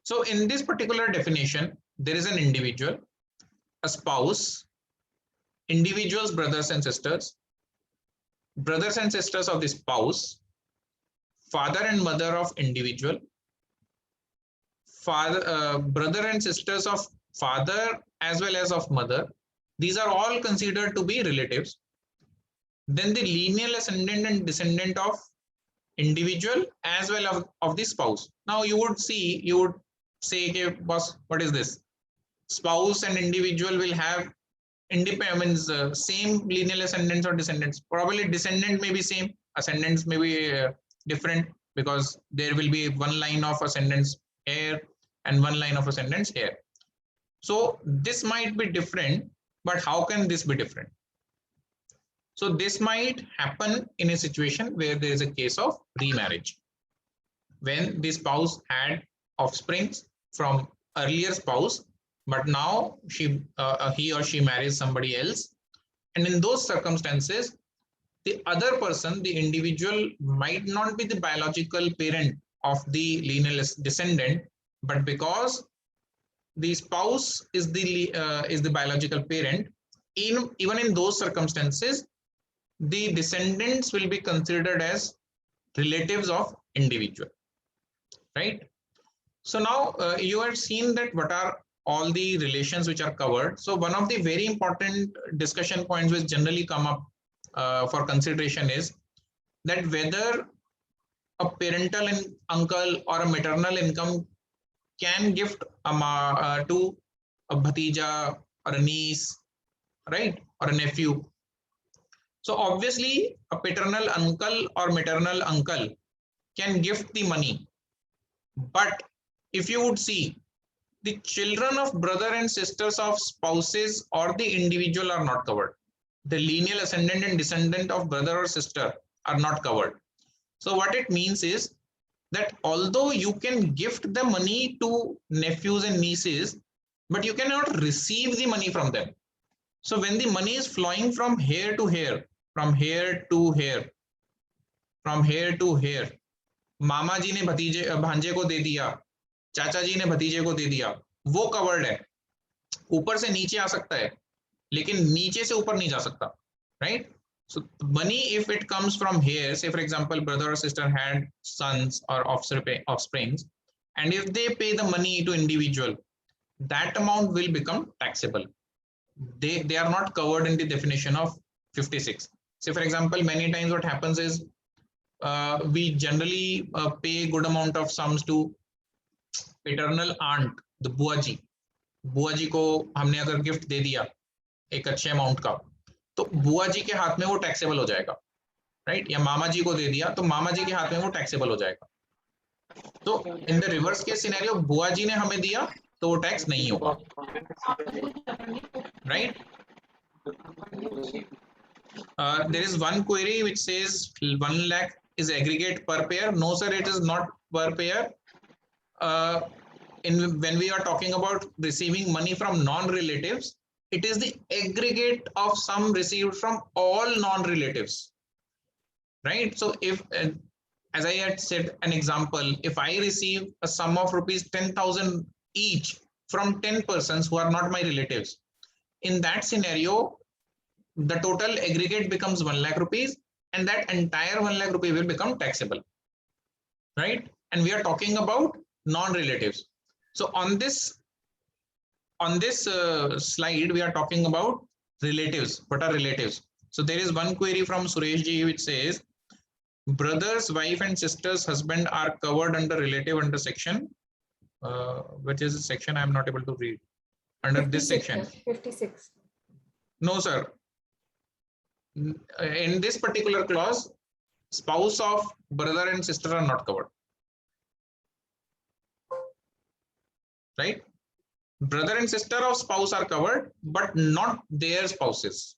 So in this particular definition, there is an individual, a spouse, individuals, brothers and sisters of the spouse, father and mother of individual, brother and sisters of father as well as of mother. These are all considered to be relatives. Then the lineal ascendant and descendant of individual as well of the spouse. Now you would say, okay, boss, what is this? Spouse and individual will have independence, same lineal ascendants or descendants. Probably descendant may be same, ascendants may be different, because there will be one line of ascendants here and one line of ascendants here. So this might be different, but how can this be different? So this might happen in a situation where there is a case of remarriage, when the spouse had offsprings from earlier spouse, but now he or she marries somebody else, and in those circumstances the other person, the individual, might not be the biological parent of the lineal descendant, but because the spouse is the biological parent, even in those circumstances the descendants will be considered as relatives of individual, right? So now you have seen that what are all the relations which are covered. So one of the very important discussion points which generally come up for consideration is that whether a parental uncle or a maternal income can gift to a bhatija or a niece, right, or a nephew. So obviously a paternal uncle or maternal uncle can gift the money, but if you would see, the children of brother and sisters of spouses or the individual are not covered. The lineal ascendant and descendant of brother or sister are not covered. So what it means is that although you can gift the money to nephews and nieces, but you cannot receive the money from them. So when the money is flowing from here to here, from here to here, from here to here, मामा जी ने भांजे को दे दिया, चाचा जी ने भतीजे को दे दिया, वो कवर्ड है. ऊपर से नीचे आ सकता है, लेकिन नीचे से ऊपर नहीं जा सकता, right? So money, if it comes from here, say for example brother or sister had sons or offsprings, and if they pay the money to individual, that amount will become taxable. They are not covered in the definition of 56. Say for example, many times what happens is we generally pay good amount of sums to paternal aunt, the बुआ जी को हमने अगर gift दे दिया एक अच्छे amount का, तो बुआ जी के हाथ में वो टैक्सेबल हो जाएगा, राइट? या मामा जी को दे दिया तो मामा जी के हाथ में वो टैक्सेबल हो जाएगा. तो in the reverse case scenario, बुआ जी ने हमें दिया तो वो टैक्स नहीं होगा, right? There is one query which says 1 lakh is aggregate per pair. No sir, it is not per pair. When we are talking about receiving money from non-relatives, it is the aggregate of sum received from all non-relatives, right? So if, as I had said an example, if I receive a sum of rupees 10,000 each from 10 persons who are not my relatives. In that scenario, the total aggregate becomes 1 lakh rupees, and that entire 1 lakh rupee will become taxable, right? And we are talking about non-relatives. So on this slide, we are talking about relatives. What are relatives? So there is one query from Suresh ji which says, brothers, wife and sister's husband are covered under relative under section, which is a section I am not able to read. Under this 56, section. sir. 56. No, sir. In this particular clause, spouse of brother and sister are not covered. Right? Brother and sister of spouse are covered, but not their spouses.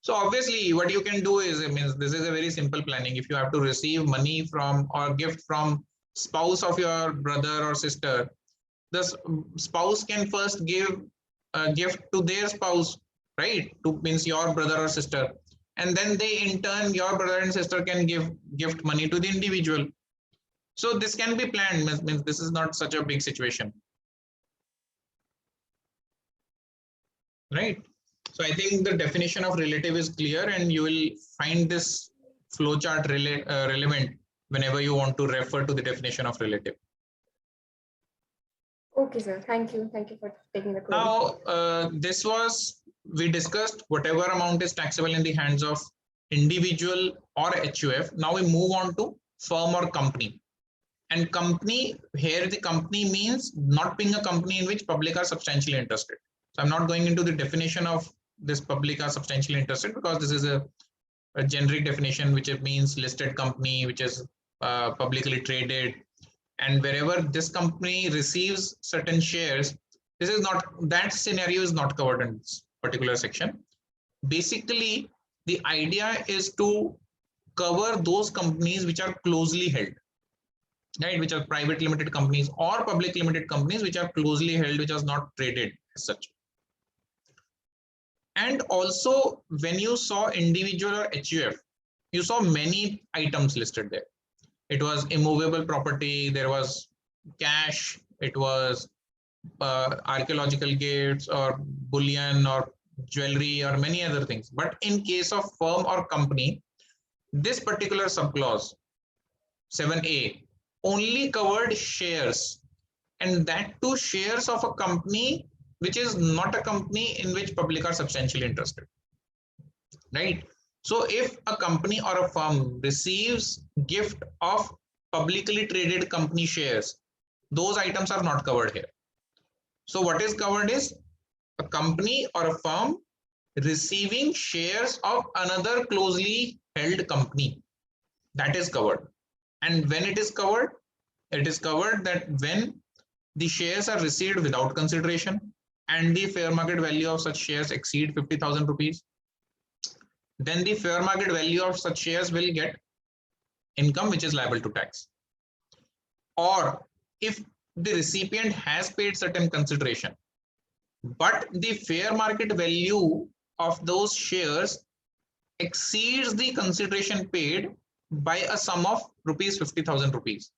So obviously what you can do is, this is a very simple planning. If you have to receive money from or gift from spouse of your brother or sister, the spouse can first give a gift to their spouse, right? Means your brother or sister. And then they in turn, your brother and sister can give gift money to the individual. So this can be planned, means this is not such a big situation. Right? So I think the definition of relative is clear, and you will find this flowchart relevant whenever you want to refer to the definition of relative. Okay, sir. Thank you. Thank you for taking the query. Now, we discussed whatever amount is taxable in the hands of individual or HUF. Now we move on to firm or company. And company, here the company means not being a company in which public are substantially interested. So I'm not going into the definition of this public are substantially interested, because this is a generic definition, which it means listed company, which is publicly traded. And wherever this company receives certain shares, this is not, that scenario is not covered in this particular section. Basically, the idea is to cover those companies which are closely held, right? Which are private limited companies or public limited companies which are closely held, which are not traded as such. And also, when you saw individual or HUF, you saw many items listed there. It was immovable property, there was cash, it was archaeological gifts or bullion or jewelry or many other things. But in case of firm or company, this particular subclause 7A only covered shares, and that too shares of a company which is not a company in which public are substantially interested, right? So if a company or a firm receives gift of publicly traded company shares, those items are not covered here. So what is covered is a company or a firm receiving shares of another closely held company. That is covered. And when it is covered that when the shares are received without consideration and the fair market value of such shares exceed 50,000 rupees, then the fair market value of such shares will get income which is liable to tax. Or if the recipient has paid certain consideration, but the fair market value of those shares exceeds the consideration paid by a sum of rupees 50,000 rupees.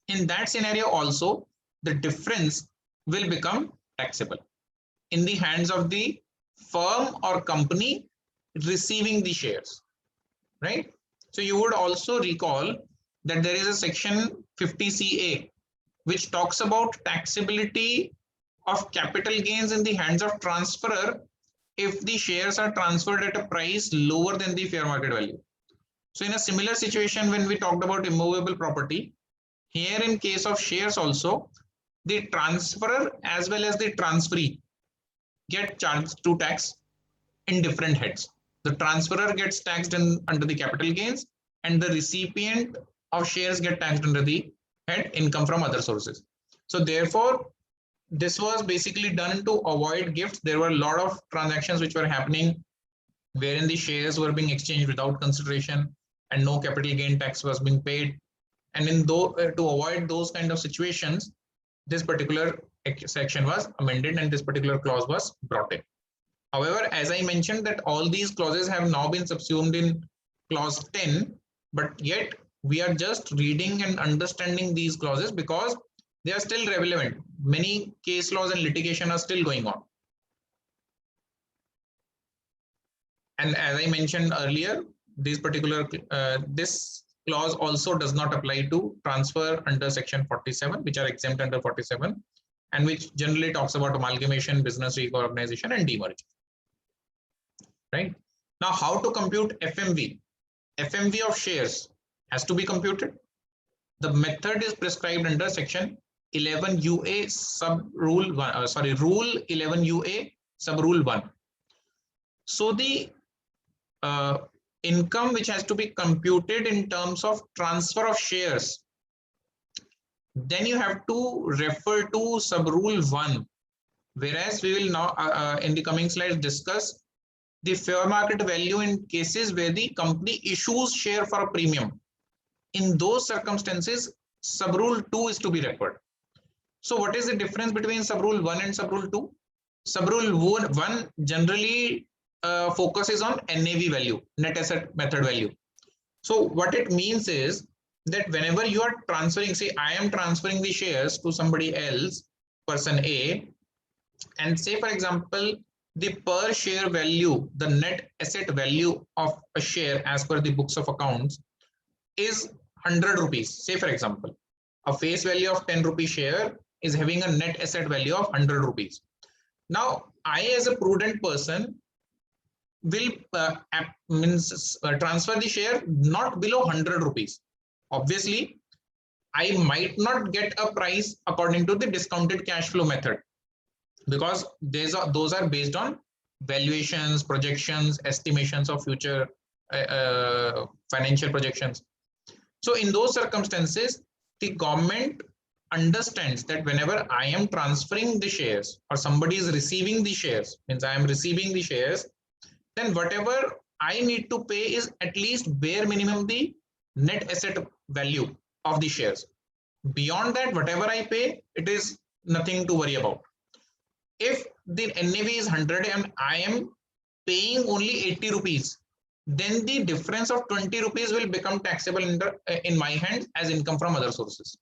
In that scenario also, the difference will become taxable in the hands of the firm or company receiving the shares, right? So you would also recall that there is a section 50CA which talks about taxability of capital gains in the hands of transferor if the shares are transferred at a price lower than the fair market value. So in a similar situation, when we talked about immovable property, here in case of shares also, the transferor as well as the transferee get charged to tax in different heads. The transferor gets taxed under the capital gains, and the recipient of shares get taxed under the head income from other sources. So therefore, this was basically done to avoid gifts. There were a lot of transactions which were happening wherein the shares were being exchanged without consideration and no capital gain tax was being paid. And to avoid those kind of situations, this particular section was amended and this particular clause was brought in. However, as I mentioned, that all these clauses have now been subsumed in clause 10, but yet we are just reading and understanding these clauses because they are still relevant. Many case laws and litigation are still going on. And as I mentioned earlier, this particular this clause also does not apply to transfer under section 47, which are exempt under 47, and which generally talks about amalgamation, business reorganization, and demerger. Right? Now, how to compute FMV? FMV of shares has to be computed. The method is prescribed under section 11 UA sub rule 1, rule 11 UA sub rule 1. So the income which has to be computed in terms of transfer of shares, then you have to refer to sub rule 1, whereas we will now in the coming slides discuss the fair market value in cases where the company issues share for a premium. In those circumstances, sub rule 2 is to be referred. So what is the difference between sub rule 1 and sub rule 2? Sub rule 1 generally focuses on NAV value, net asset method value. So what it means is that whenever you are transferring, say I am transferring the shares to somebody else, person A, and say for example, the per share value, the net asset value of a share as per the books of accounts is 100 rupees. Say for example, a face value of 10 rupee share is having a net asset value of 100 rupees. Now, I as a prudent person will transfer the share not below 100 rupees. Obviously, I might not get a price according to the discounted cash flow method, because those are based on valuations, projections, estimations of future financial projections. So in those circumstances, the government understands that whenever I am transferring the shares or somebody is receiving the shares, means I am receiving the shares, then whatever I need to pay is at least bare minimum the net asset value of the shares. Beyond that, whatever I pay, it is nothing to worry about. If the NAV is 100 and I am paying only 80 rupees, then the difference of 20 rupees will become taxable in my hand as income from other sources.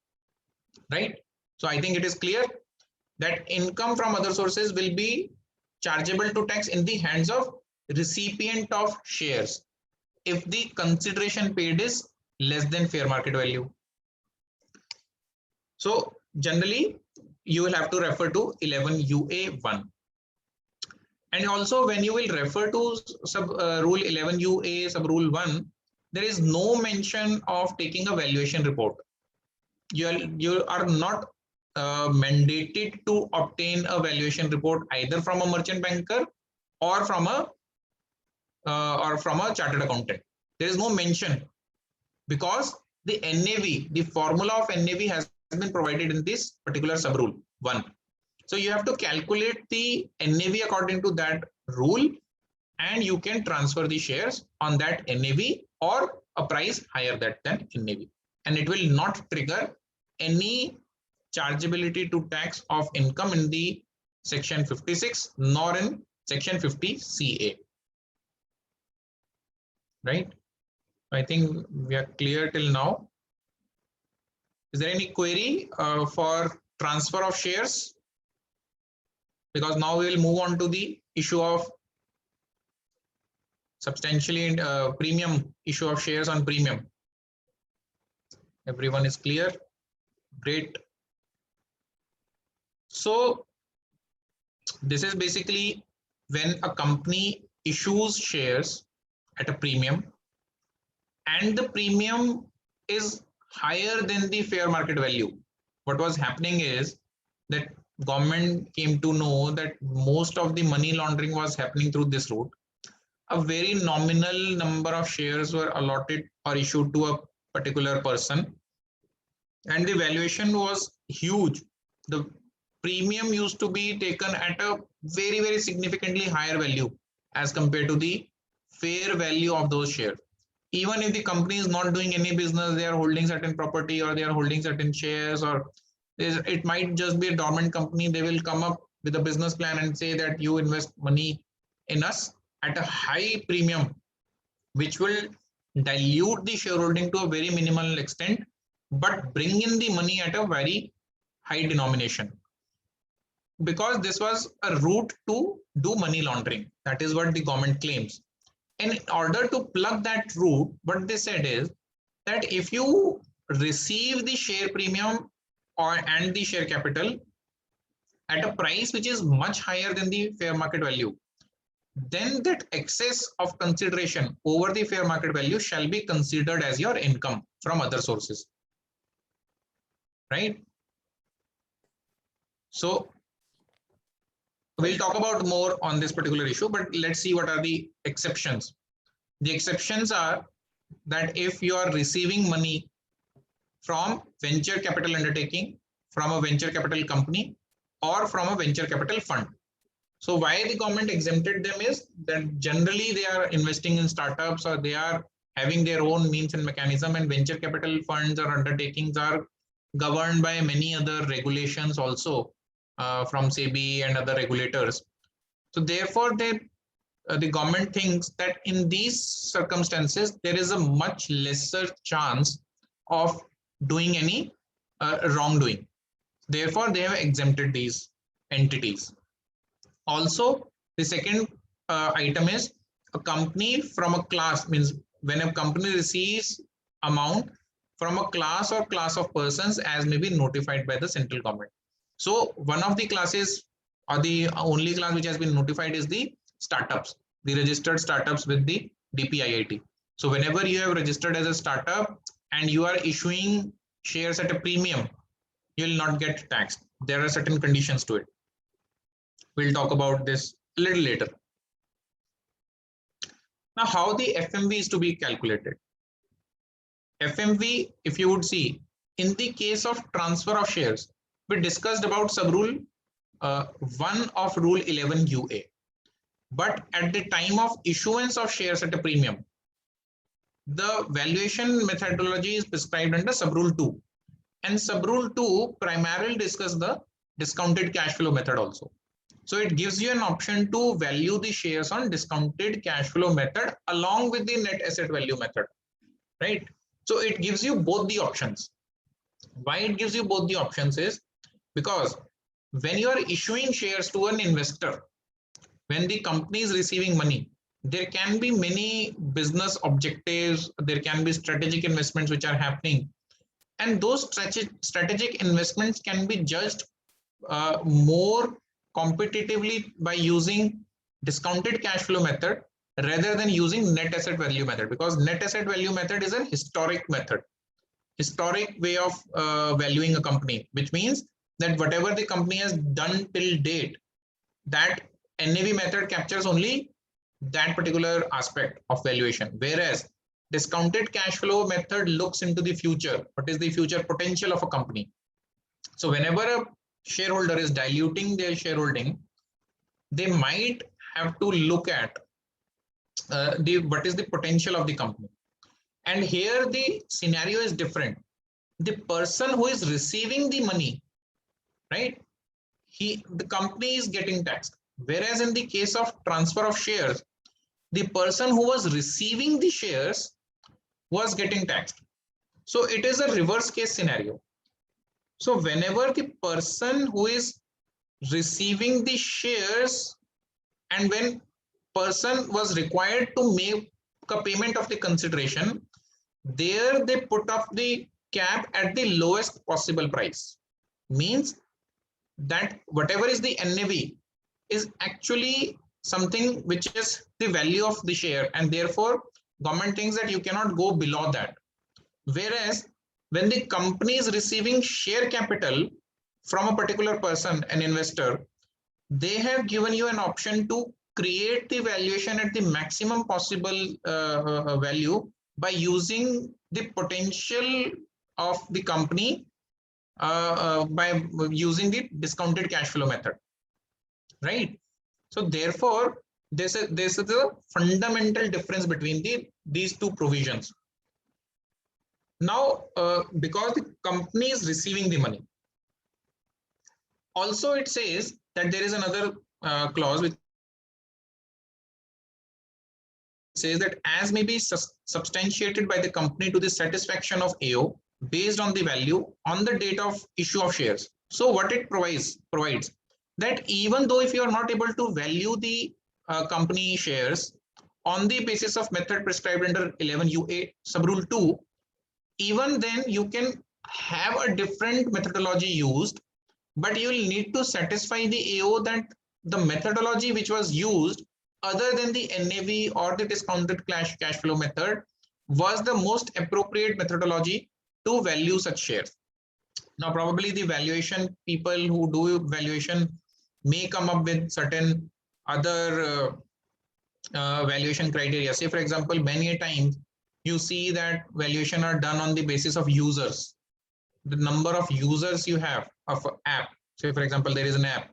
Right? So I think it is clear that income from other sources will be chargeable to tax in the hands of recipient of shares if the consideration paid is less than fair market value. So generally, you will have to refer to 11 UA1. And also when you will refer to rule 11 UA sub rule 1, there is no mention of taking a valuation report. You are not mandated to obtain a valuation report either from a merchant banker or from a chartered accountant. There is no mention, because the NAV, the formula of NAV has been provided in this particular sub rule 1. So you have to calculate the NAV according to that rule, and you can transfer the shares on that NAV or a price higher than NAV, and it will not trigger any chargeability to tax of income in the section 56 nor in section 50 CA. Right? I think we are clear till now. Is there any query for transfer of shares? Because now we will move on to the issue of substantially premium, issue of shares on premium. Everyone is clear? Great. So this is basically when a company issues shares at a premium and the premium is higher than the fair market value. What was happening is that government came to know that most of the money laundering was happening through this route. A very nominal number of shares were allotted or issued to a particular person, and the valuation was huge. The premium used to be taken at a very, very significantly higher value as compared to the fair value of those shares. Even if the company is not doing any business, they are holding certain property or they are holding certain shares, or it might just be a dormant company. They will come up with a business plan and say that you invest money in us at a high premium, which will dilute the shareholding to a very minimal extent, but bring in the money at a very high denomination, because this was a route to do money laundering. That is what the government claims. And in order to plug that route, what they said is that if you receive the share premium and the share capital at a price which is much higher than the fair market value, then that excess of consideration over the fair market value shall be considered as your income from other sources, right? So we'll talk about more on this particular issue, but let's see what are the exceptions. The exceptions are that if you are receiving money from venture capital undertaking, from a venture capital company, or from a venture capital fund. So why the government exempted them is that generally they are investing in startups, or they are having their own means and mechanism, and venture capital funds or undertakings are governed by many other regulations also from SEBI and other regulators. So therefore the government thinks that in these circumstances there is a much lesser chance of doing any wrongdoing. Therefore they have exempted these entities. Also, the second item is a company from a class, means when a company receives amount from a class or class of persons as may be notified by the central government. So one of the classes, or the only class which has been notified, is the startups, the registered startups with the DPIIT. So whenever you have registered as a startup and you are issuing shares at a premium, you will not get taxed. There are certain conditions to it. We'll talk about this a little later. Now, how the FMV is to be calculated? FMV, if you would see, in the case of transfer of shares, we discussed about sub-rule 1 of Rule 11 UA. But at the time of issuance of shares at a premium, the valuation methodology is prescribed under sub-rule 2. And sub-rule 2 primarily discusses the discounted cash flow method also. So it gives you an option to value the shares on discounted cash flow method along with the net asset value method, right? So it gives you both the options. Why it gives you both the options is because when you are issuing shares to an investor, when the company is receiving money, there can be many business objectives, there can be strategic investments which are happening. And those strategic investments can be judged more competitively by using discounted cash flow method rather than using net asset value method, because net asset value method is a historic method, historic way of valuing a company, which means that whatever the company has done till date, that NAV method captures only that particular aspect of valuation, whereas discounted cash flow method looks into the future. What is the future potential of a company? So whenever a shareholder is diluting their shareholding, they might have to look at what is the potential of the company. And here the scenario is different. The person who is receiving the money, right, the company is getting taxed. Whereas in the case of transfer of shares, the person who was receiving the shares was getting taxed. So it is a reverse case scenario. So whenever the person who is receiving the shares, and when person was required to make a payment of the consideration, there they put up the cap at the lowest possible price. Means that whatever is the NAV is actually something which is the value of the share, and therefore government thinks that you cannot go below that. Whereas when the company is receiving share capital from a particular person, an investor, they have given you an option to create the valuation at the maximum possible value by using the potential of the company by using the discounted cash flow method, right? So therefore this is the fundamental difference between these two provisions. Now because the company is receiving the money, also it says that there is another clause which says that as may be substantiated by the company to the satisfaction of AO based on the value on the date of issue of shares. So what it provides that even though if you are not able to value the company shares on the basis of method prescribed under 11UA subrule 2, even then you can have a different methodology used, but you will need to satisfy the AO that the methodology which was used other than the NAV or the discounted cash flow method was the most appropriate methodology to value such shares. Now, probably the valuation people who do valuation may come up with certain other valuation criteria. Say, for example, many times you see that valuation are done on the basis of users, the number of users you have of an app. Say, for example, there is an app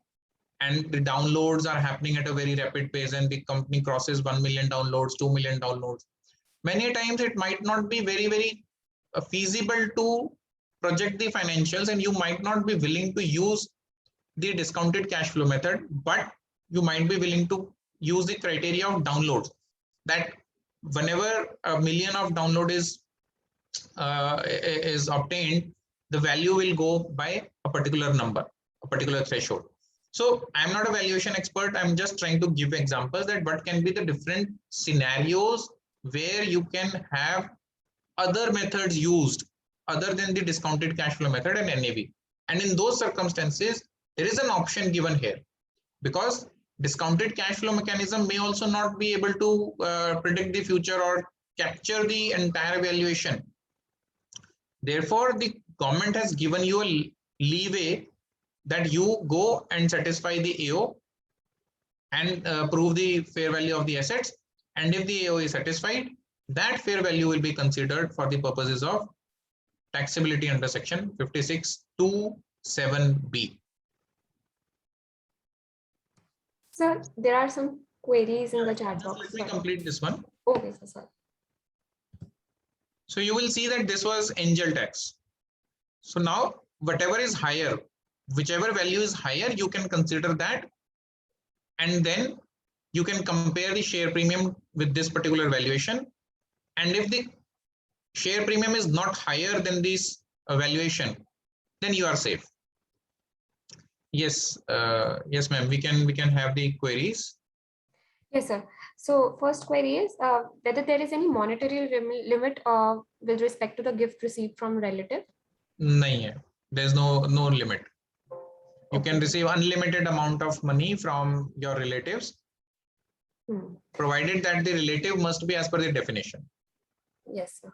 and the downloads are happening at a very rapid pace and the company crosses 1 million downloads, 2 million downloads. Many times it might not be very feasible to project the financials, and you might not be willing to use the discounted cash flow method, but you might be willing to use the criteria of downloads, that whenever a million of download is obtained, the value will go by a particular number, a particular threshold. So I'm not a valuation expert. I'm just trying to give examples that what can be the different scenarios where you can have other methods used other than the discounted cash flow method and NAV. And in those circumstances, there is an option given here, because discounted cash flow mechanism may also not be able to predict the future or capture the entire valuation. Therefore, the government has given you a leeway that you go and satisfy the AO and prove the fair value of the assets. And if the AO is satisfied, that fair value will be considered for the purposes of taxability under section 56(2)(7)(b). Sir, there are some queries in the chat box. Let me complete this one. Okay, sir. So you will see that this was angel tax. So now whatever is higher, whichever value is higher, you can consider that, and then you can compare the share premium with this particular valuation. And if the share premium is not higher than this valuation, then you are safe. Yes, yes, ma'am. We can have the queries. Yes, sir. So first query is whether there is any monetary limit with respect to the gift received from relative. Nahi hai. There's no limit. You can receive unlimited amount of money from your relatives, provided that the relative must be as per the definition. Yes, sir.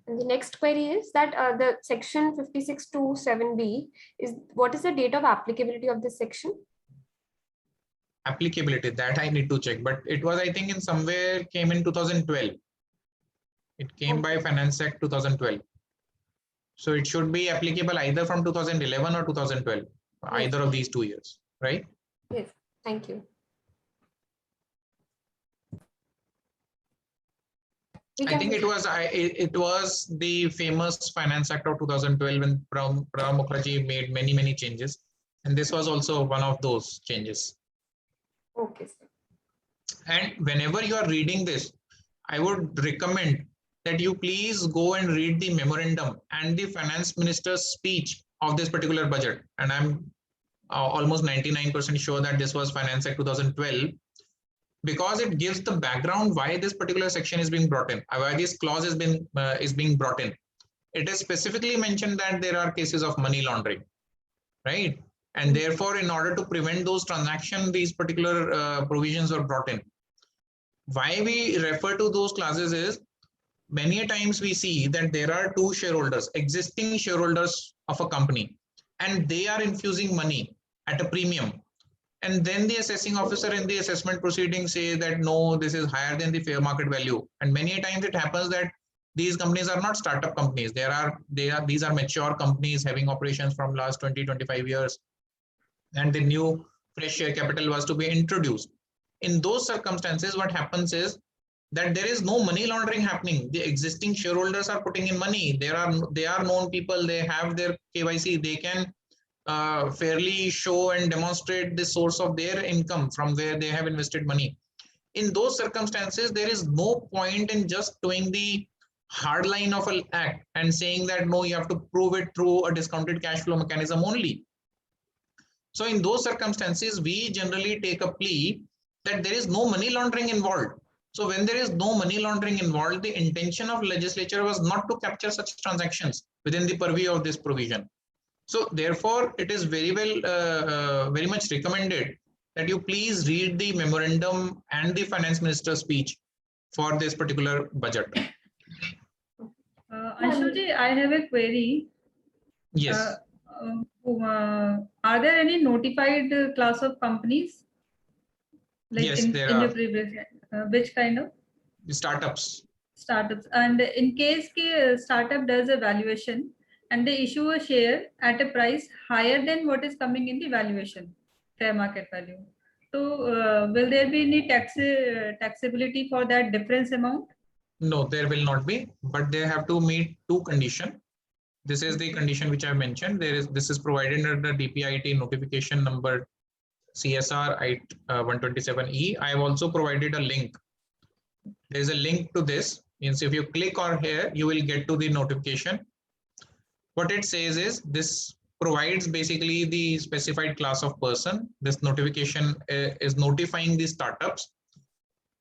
And the next query is that the section 56(2)(7)(b is what is the date of applicability of this section? Applicability, that I need to check, but it was, I think, in somewhere came in 2012. It came by Finance Act 2012. So it should be applicable either from 2011 or 2012, either of these 2 years, right? Yes, thank you. I think it was the famous Finance Act of 2012 when Pranab Mukherjee made many changes, and this was also one of those changes. Okay, sir. And whenever you are reading this, I would recommend that you please go and read the memorandum and the finance minister's speech of this particular budget. And I'm almost 99% sure that this was Finance Act 2012, because it gives the background why this particular section is being brought in, why this clause is being brought in. It is specifically mentioned that there are cases of money laundering, right? And therefore, in order to prevent those transactions, these particular provisions are brought in. Why we refer to those clauses is, many a times we see that there are two shareholders, existing shareholders of a company, and they are infusing money at a premium. And then the assessing officer in the assessment proceeding say that no, this is higher than the fair market value. And many a times it happens that these companies are not startup companies. These are mature companies having operations from last 20-25 years. And the new fresh share capital was to be introduced. In those circumstances, what happens is that there is no money laundering happening. The existing shareholders are putting in money. They are known people. They have their KYC. They can fairly show and demonstrate the source of their income from where they have invested money. In those circumstances, there is no point in just doing the hard line of an act and saying that no, you have to prove it through a discounted cash flow mechanism only. So in those circumstances, we generally take a plea that there is no money laundering involved. So when there is no money laundering involved, the intention of legislature was not to capture such transactions within the purview of this provision. So therefore, it is very much recommended that you please read the memorandum and the finance minister's speech for this particular budget. Anshulji, I have a query. Yes. Are there any notified class of companies? Like Yes, there in are. your previous, which kind of Startups. startups? And in case the startup does a valuation and they issue a share at a price higher than what is coming in the valuation, fair market value. So will there be any taxability for that difference amount? No, there will not be, but they have to meet two conditions. This is the condition which I mentioned. This is provided under the DPIIT notification number CSR 127E. I have also provided a link. There is a link to this. Means if you click on here, you will get to the notification. What it says is this provides basically the specified class of person. This notification is notifying the startups,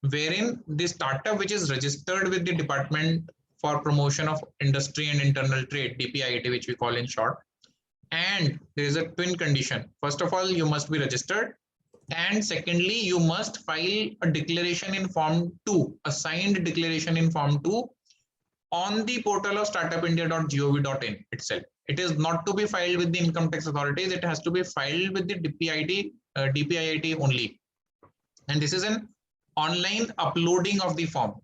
wherein the startup which is registered with the Department for Promotion of Industry and Internal Trade, DPIIT, which we call in short. And there is a twin condition. First of all, you must be registered. And secondly, you must file a declaration in Form 2, a signed declaration in Form 2 on the portal of startupindia.gov.in itself. It is not to be filed with the income tax authorities. It has to be filed with the DPIIT only. And this is an online uploading of the form.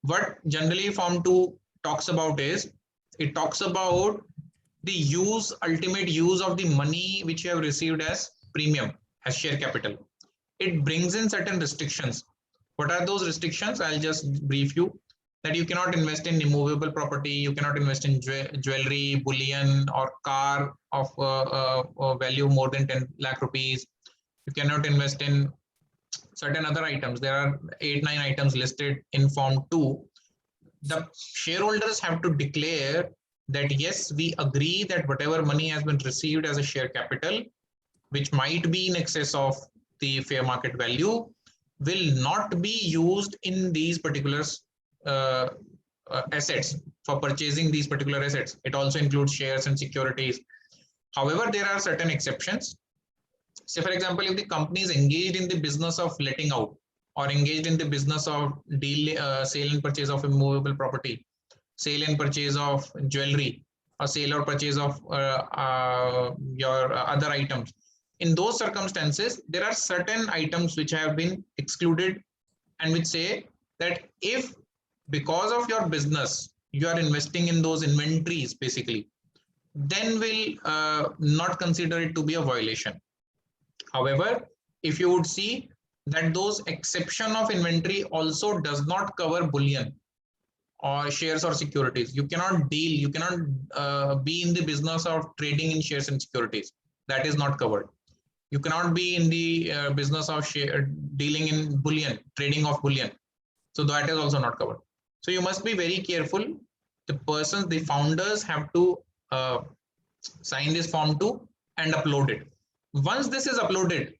What generally Form 2 talks about is, it talks about the ultimate use of the money which you have received as premium, as share capital. It brings in certain restrictions. What are those restrictions? I'll just brief you. That you cannot invest in immovable property, you cannot invest in jewelry, bullion, or car of value more than 10 lakh rupees. You cannot invest in certain other items. There are 8-9 items listed in Form 2. The shareholders have to declare that yes, we agree that whatever money has been received as a share capital, which might be in excess of the fair market value, will not be used in these particular assets for purchasing these particular assets. It also includes shares and securities. However, there are certain exceptions. Say, for example, if the company is engaged in the business of letting out or engaged in the business of sale and purchase of immovable property, sale and purchase of jewelry, or sale or purchase of your other items. In those circumstances, there are certain items which have been excluded and which say that if because of your business, you are investing in those inventories basically, then we'll not consider it to be a violation. However, if you would see that those exception of inventory also does not cover bullion or shares or securities. You cannot deal, you cannot be in the business of trading in shares and securities. That is not covered. You cannot be in the business of dealing in bullion, trading of bullion. So that is also not covered. So you must be very careful. The persons, the founders have to sign this Form 2 and upload it. Once this is uploaded,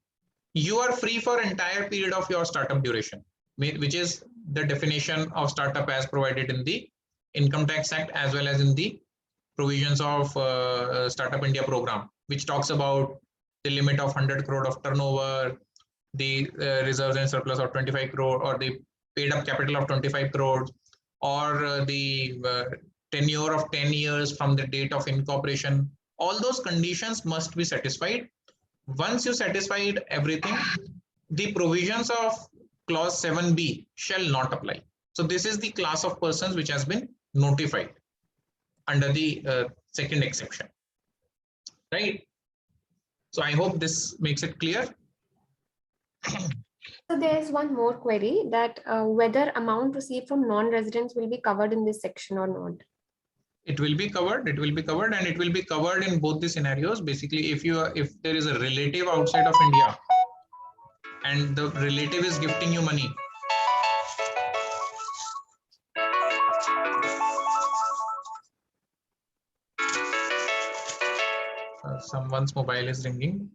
you are free for entire period of your startup duration, which is the definition of startup as provided in the Income Tax Act as well as in the provisions of Startup India program, which talks about the limit of 100 crore of turnover, the reserves and surplus of 25 crore, or the paid up capital of 25 crores, or the tenure of 10 years from the date of incorporation. All those conditions must be satisfied. Once you satisfied everything, the provisions of clause 7B shall not apply. So this is the class of persons which has been notified under the second exception, right? So I hope this makes it clear. So there's one more query that whether amount received from non-residents will be covered in this section or not. It will be covered. It will be covered, and it will be covered in both the scenarios. Basically, if there is a relative outside of India, and the relative is gifting you money, someone's mobile is ringing.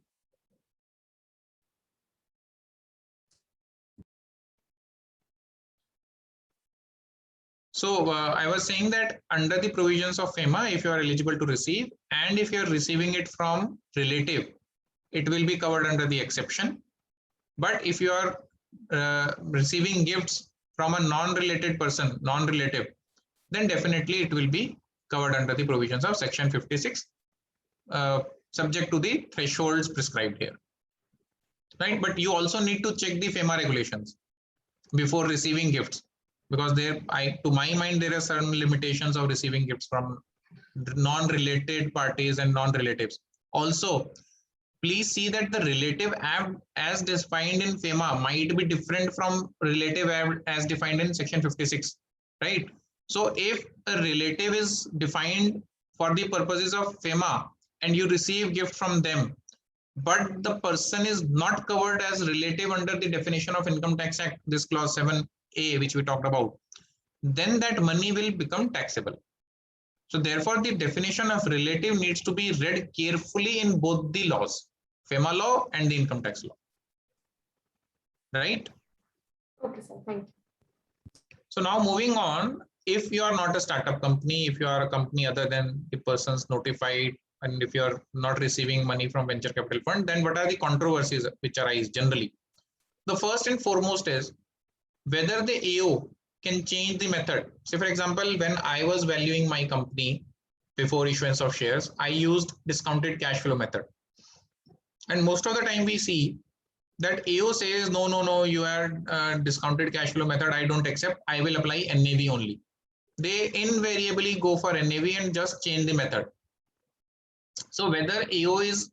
So I was saying that under the provisions of FEMA, if you are eligible to receive, and if you are receiving it from relative, it will be covered under the exception. But if you are receiving gifts from a non-related person, non-relative, then definitely it will be covered under the provisions of section 56, subject to the thresholds prescribed here. Right, but you also need to check the FEMA regulations before receiving gifts, because to my mind, there are certain limitations of receiving gifts from non-related parties and non-relatives. Also, please see that the relative as defined in FEMA might be different from relative as defined in section 56, right? So if a relative is defined for the purposes of FEMA and you receive gift from them, but the person is not covered as relative under the definition of Income Tax Act, this clause 7A, which we talked about, then that money will become taxable. So therefore, the definition of relative needs to be read carefully in both the laws, FEMA law and the income tax law. Right? Okay, sir. Thank you. So now moving on, if you are not a startup company, if you are a company other than the persons notified, and if you are not receiving money from venture capital fund, then what are the controversies which arise generally? The first and foremost is whether the AO can change the method. Say, for example, when I was valuing my company before issuance of shares, I used discounted cash flow method. And most of the time we see that AO says, no, you are discounted cash flow method, I don't accept, I will apply NAV only. They invariably go for NAV and just change the method. So whether AO is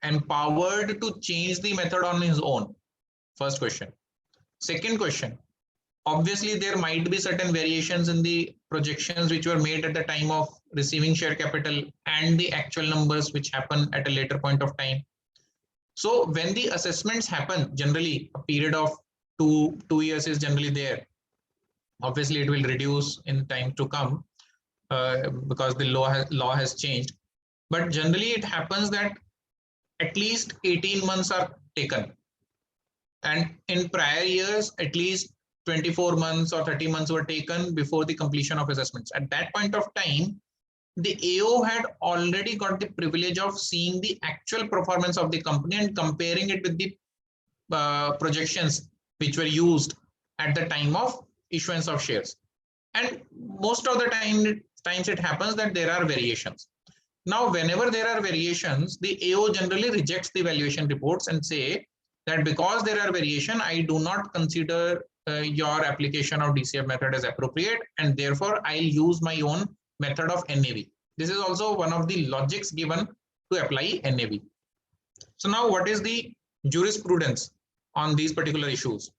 empowered to change the method on his own, first question. Second question, obviously there might be certain variations in the projections which were made at the time of receiving share capital and the actual numbers which happen at a later point of time. So when the assessments happen, generally a period of two years is generally there. Obviously it will reduce in time to come because the law has changed. But generally it happens that at least 18 months are taken. And in prior years, at least 24 months or 30 months were taken before the completion of assessments. At that point of time, the AO had already got the privilege of seeing the actual performance of the company and comparing it with the projections which were used at the time of issuance of shares. And most of the times it happens that there are variations. Now, whenever there are variations, the AO generally rejects the valuation reports and say that because there are variation, I do not consider your application of DCF method as appropriate, and therefore I'll use my own method of NAV. This is also one of the logics given to apply NAV. So now what is the jurisprudence on these particular issues?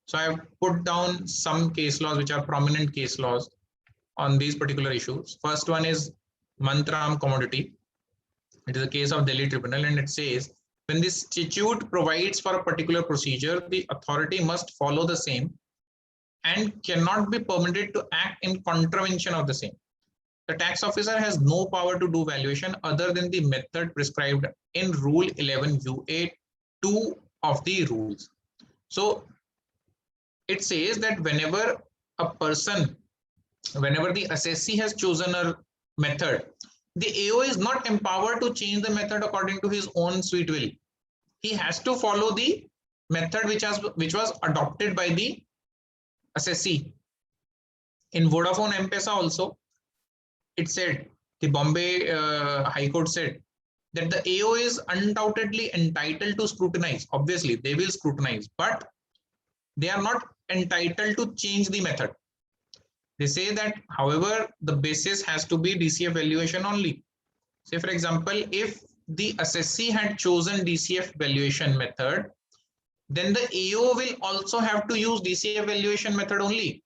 So I have put down some case laws which are prominent case laws on these particular issues. First one is Mantram Commodity. It is a case of Delhi Tribunal, and it says when the statute provides for a particular procedure, the authority must follow the same and cannot be permitted to act in contravention of the same. The tax officer has no power to do valuation other than the method prescribed in Rule 11UA 2 of the rules. So it says that whenever the assessee has chosen a method, the AO is not empowered to change the method according to his own sweet will. He has to follow the method which was adopted by the assessee. In Vodafone M-Pesa also, it said, the Bombay High Court said that the AO is undoubtedly entitled to scrutinize. Obviously, they will scrutinize, but they are not entitled to change the method. They say that, however, the basis has to be DCF valuation only. Say, for example, if the assessee had chosen DCF valuation method, then the AO will also have to use DCF valuation method only.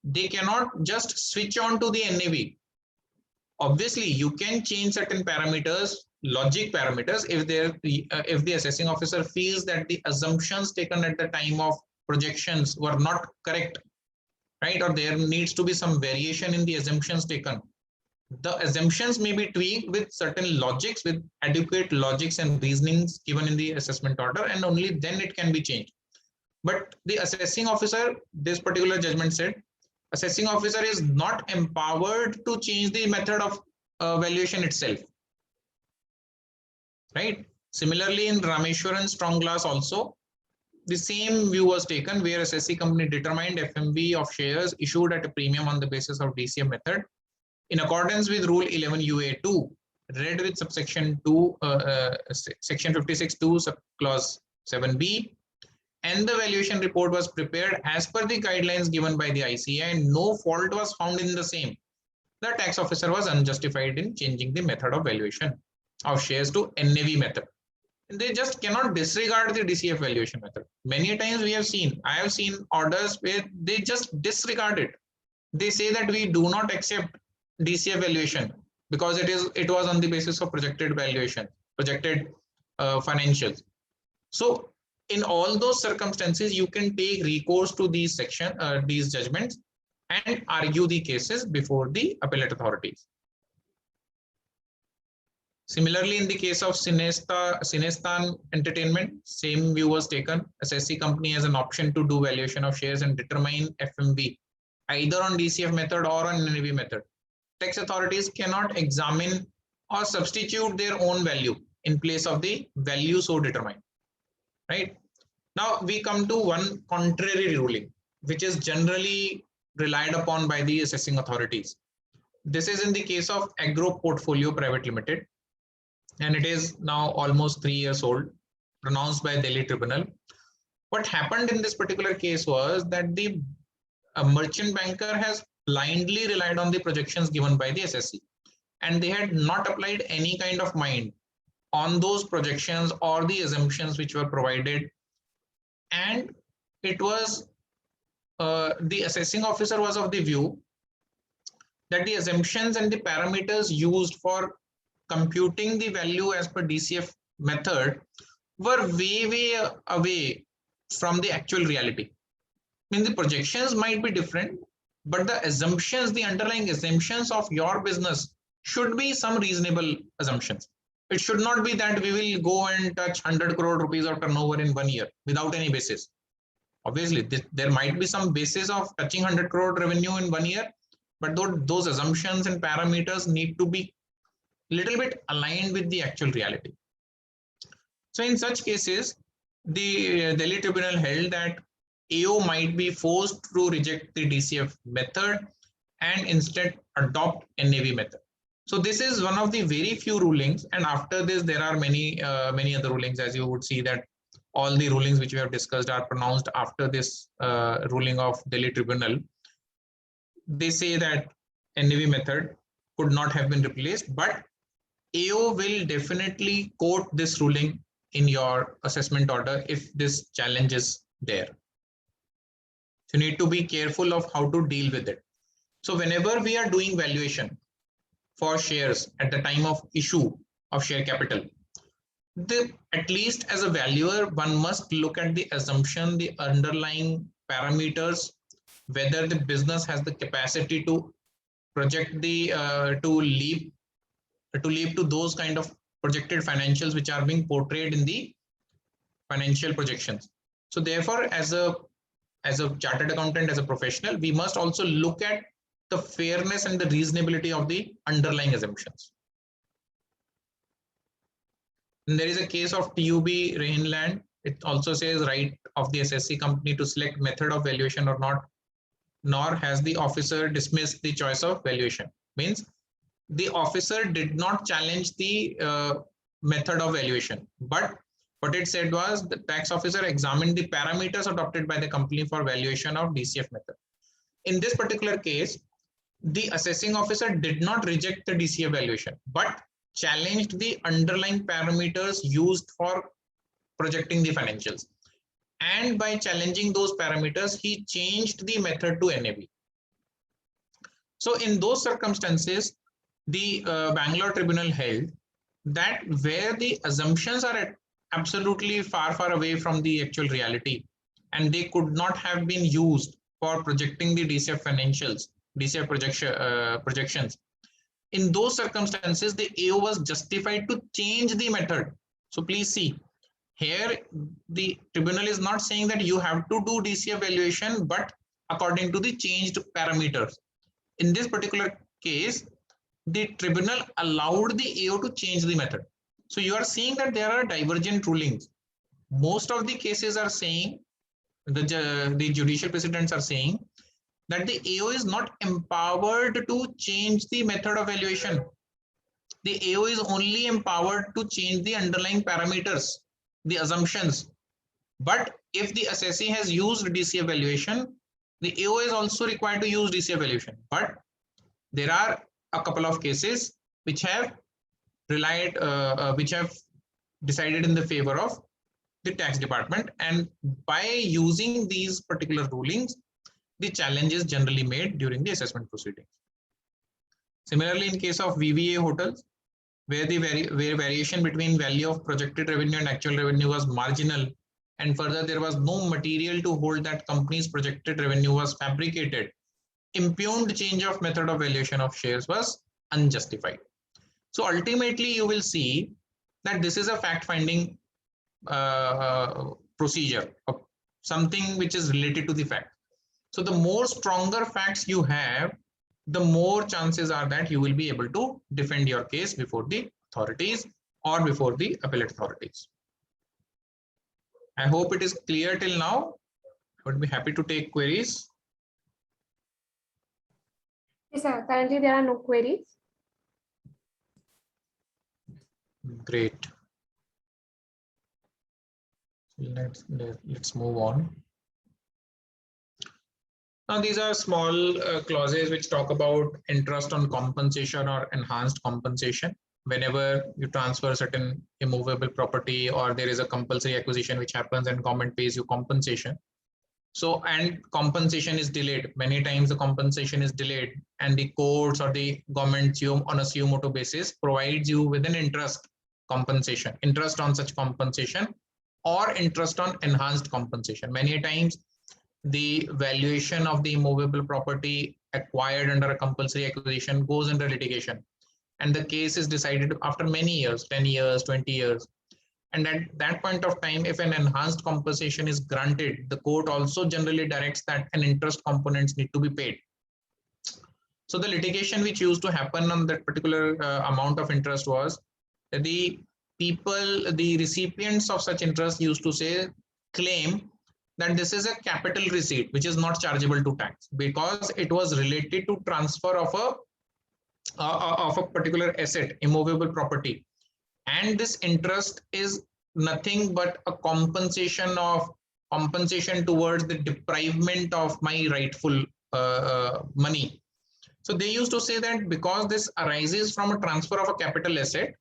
They cannot just switch on to the NAV. Obviously, you can change certain parameters, logic parameters, if the assessing officer feels that the assumptions taken at the time of projections were not correct, right? Or there needs to be some variation in the assumptions taken. The assumptions may be tweaked with certain logics, with adequate logics and reasonings given in the assessment order, and only then it can be changed. But the assessing officer, this particular judgment said, assessing officer is not empowered to change the method of valuation itself, right? Similarly, in Rameshwaran Strong Glass also, the same view was taken where assessee company determined FMV of shares issued at a premium on the basis of DCF method in accordance with Rule 11 UA2, read with subsection 2, section 56(2) subclause 7B, and the valuation report was prepared as per the guidelines given by the ICAI and no fault was found in the same. The tax officer was unjustified in changing the method of valuation of shares to NAV method. They just cannot disregard the DCF valuation method. Many times I have seen orders where they just disregard it. They say that we do not accept DCF valuation because it was on the basis of projected valuation, projected financials. So in all those circumstances, you can take recourse to these judgments and argue the cases before the appellate authorities. Similarly, in the case of Cinestan Entertainment, same view was taken. Assessee company has an option to do valuation of shares and determine FMV either on DCF method or on NAV method. Tax authorities cannot examine or substitute their own value in place of the value so determined. Right? Now we come to one contrary ruling, which is generally relied upon by the assessing authorities. This is in the case of Agro Portfolio Private Limited, and it is now almost 3 years old, pronounced by Delhi Tribunal. What happened in this particular case was that the merchant banker has blindly relied on the projections given by the assessee, and they had not applied any kind of mind on those projections or the assumptions which were provided. And it was the assessing officer was of the view that the assumptions and the parameters used for computing the value as per DCF method were way away from the actual reality. I mean, the projections might be different, but the assumptions, the underlying assumptions of your business should be some reasonable assumptions. It should not be that we will go and touch 100 crore rupees of turnover in 1 year without any basis. Obviously, there might be some basis of touching 100 crore revenue in 1 year, but those assumptions and parameters need to be little bit aligned with the actual reality. So in such cases, the Delhi Tribunal held that AO might be forced to reject the DCF method and instead adopt NAV method. So this is one of the very few rulings, and after this there are many other rulings. As you would see that all the rulings which we have discussed are pronounced after this ruling of Delhi Tribunal. They say that NAV method could not have been replaced, but AO will definitely quote this ruling in your assessment order if this challenge is there. You need to be careful of how to deal with it. So whenever we are doing valuation for shares at the time of issue of share capital, at least as a valuer, one must look at the assumption, the underlying parameters, whether the business has the capacity to project the to leap to those kind of projected financials which are being portrayed in the financial projections. So therefore, as a chartered accountant, as a professional, we must also look at the fairness and the reasonability of the underlying assumptions. And there is a case of TUB Rainland. It also says right of the assessee company to select method of valuation or not, nor has the officer dismissed the choice of valuation. Means the officer did not challenge the method of valuation, but what it said was the tax officer examined the parameters adopted by the company for valuation of DCF method. In this particular case, the assessing officer did not reject the DCF valuation, but challenged the underlying parameters used for projecting the financials. And by challenging those parameters, he changed the method to NAV. So in those circumstances, the Bangalore Tribunal held that where the assumptions are absolutely far away from the actual reality, and they could not have been used for projecting the DCF financials, DCF projections. In those circumstances, the AO was justified to change the method. So please see, here the tribunal is not saying that you have to do DCF valuation, but according to the changed parameters. In this particular case, the tribunal allowed the AO to change the method. So you are seeing that there are divergent rulings. Most of the cases are saying, the judicial precedents are saying that the AO is not empowered to change the method of valuation. The AO is only empowered to change the underlying parameters, the assumptions. But if the assessee has used DC valuation, the AO is also required to use DC valuation. But there are a couple of cases which have relied, which have decided in the favor of the tax department, and by using these particular rulings, the challenge is generally made during the assessment proceedings. Similarly, in case of VVA hotels, where the variation between value of projected revenue and actual revenue was marginal, and further there was no material to hold that company's projected revenue was fabricated, impugned change of method of valuation of shares was unjustified. So ultimately, you will see that this is a fact-finding procedure of something which is related to the fact. So the more stronger facts you have, the more chances are that you will be able to defend your case before the authorities or before the appellate authorities. I hope it is clear till now. I would be happy to take queries. Yes, sir. Currently, there are no queries. Great. Let's move on. Now, these are small clauses which talk about interest on compensation or enhanced compensation. Whenever you transfer certain immovable property or there is a compulsory acquisition which happens and government pays you compensation. So, and compensation is delayed. Many times the compensation is delayed and the courts or the government on a suo motu basis provides you with an interest compensation, interest on such compensation or interest on enhanced compensation. Many times the valuation of the immovable property acquired under a compulsory acquisition goes under litigation, and the case is decided after many years, 10 years, 20 years. And at that point of time, if an enhanced compensation is granted, the court also generally directs that an interest components need to be paid. So the litigation which used to happen on that particular amount of interest was that the people, the recipients of such interest used to say, claim that this is a capital receipt which is not chargeable to tax because it was related to transfer of a particular asset, immovable property, and this interest is nothing but a compensation towards the deprivement of my rightful money. So they used to say that because this arises from a transfer of a capital asset,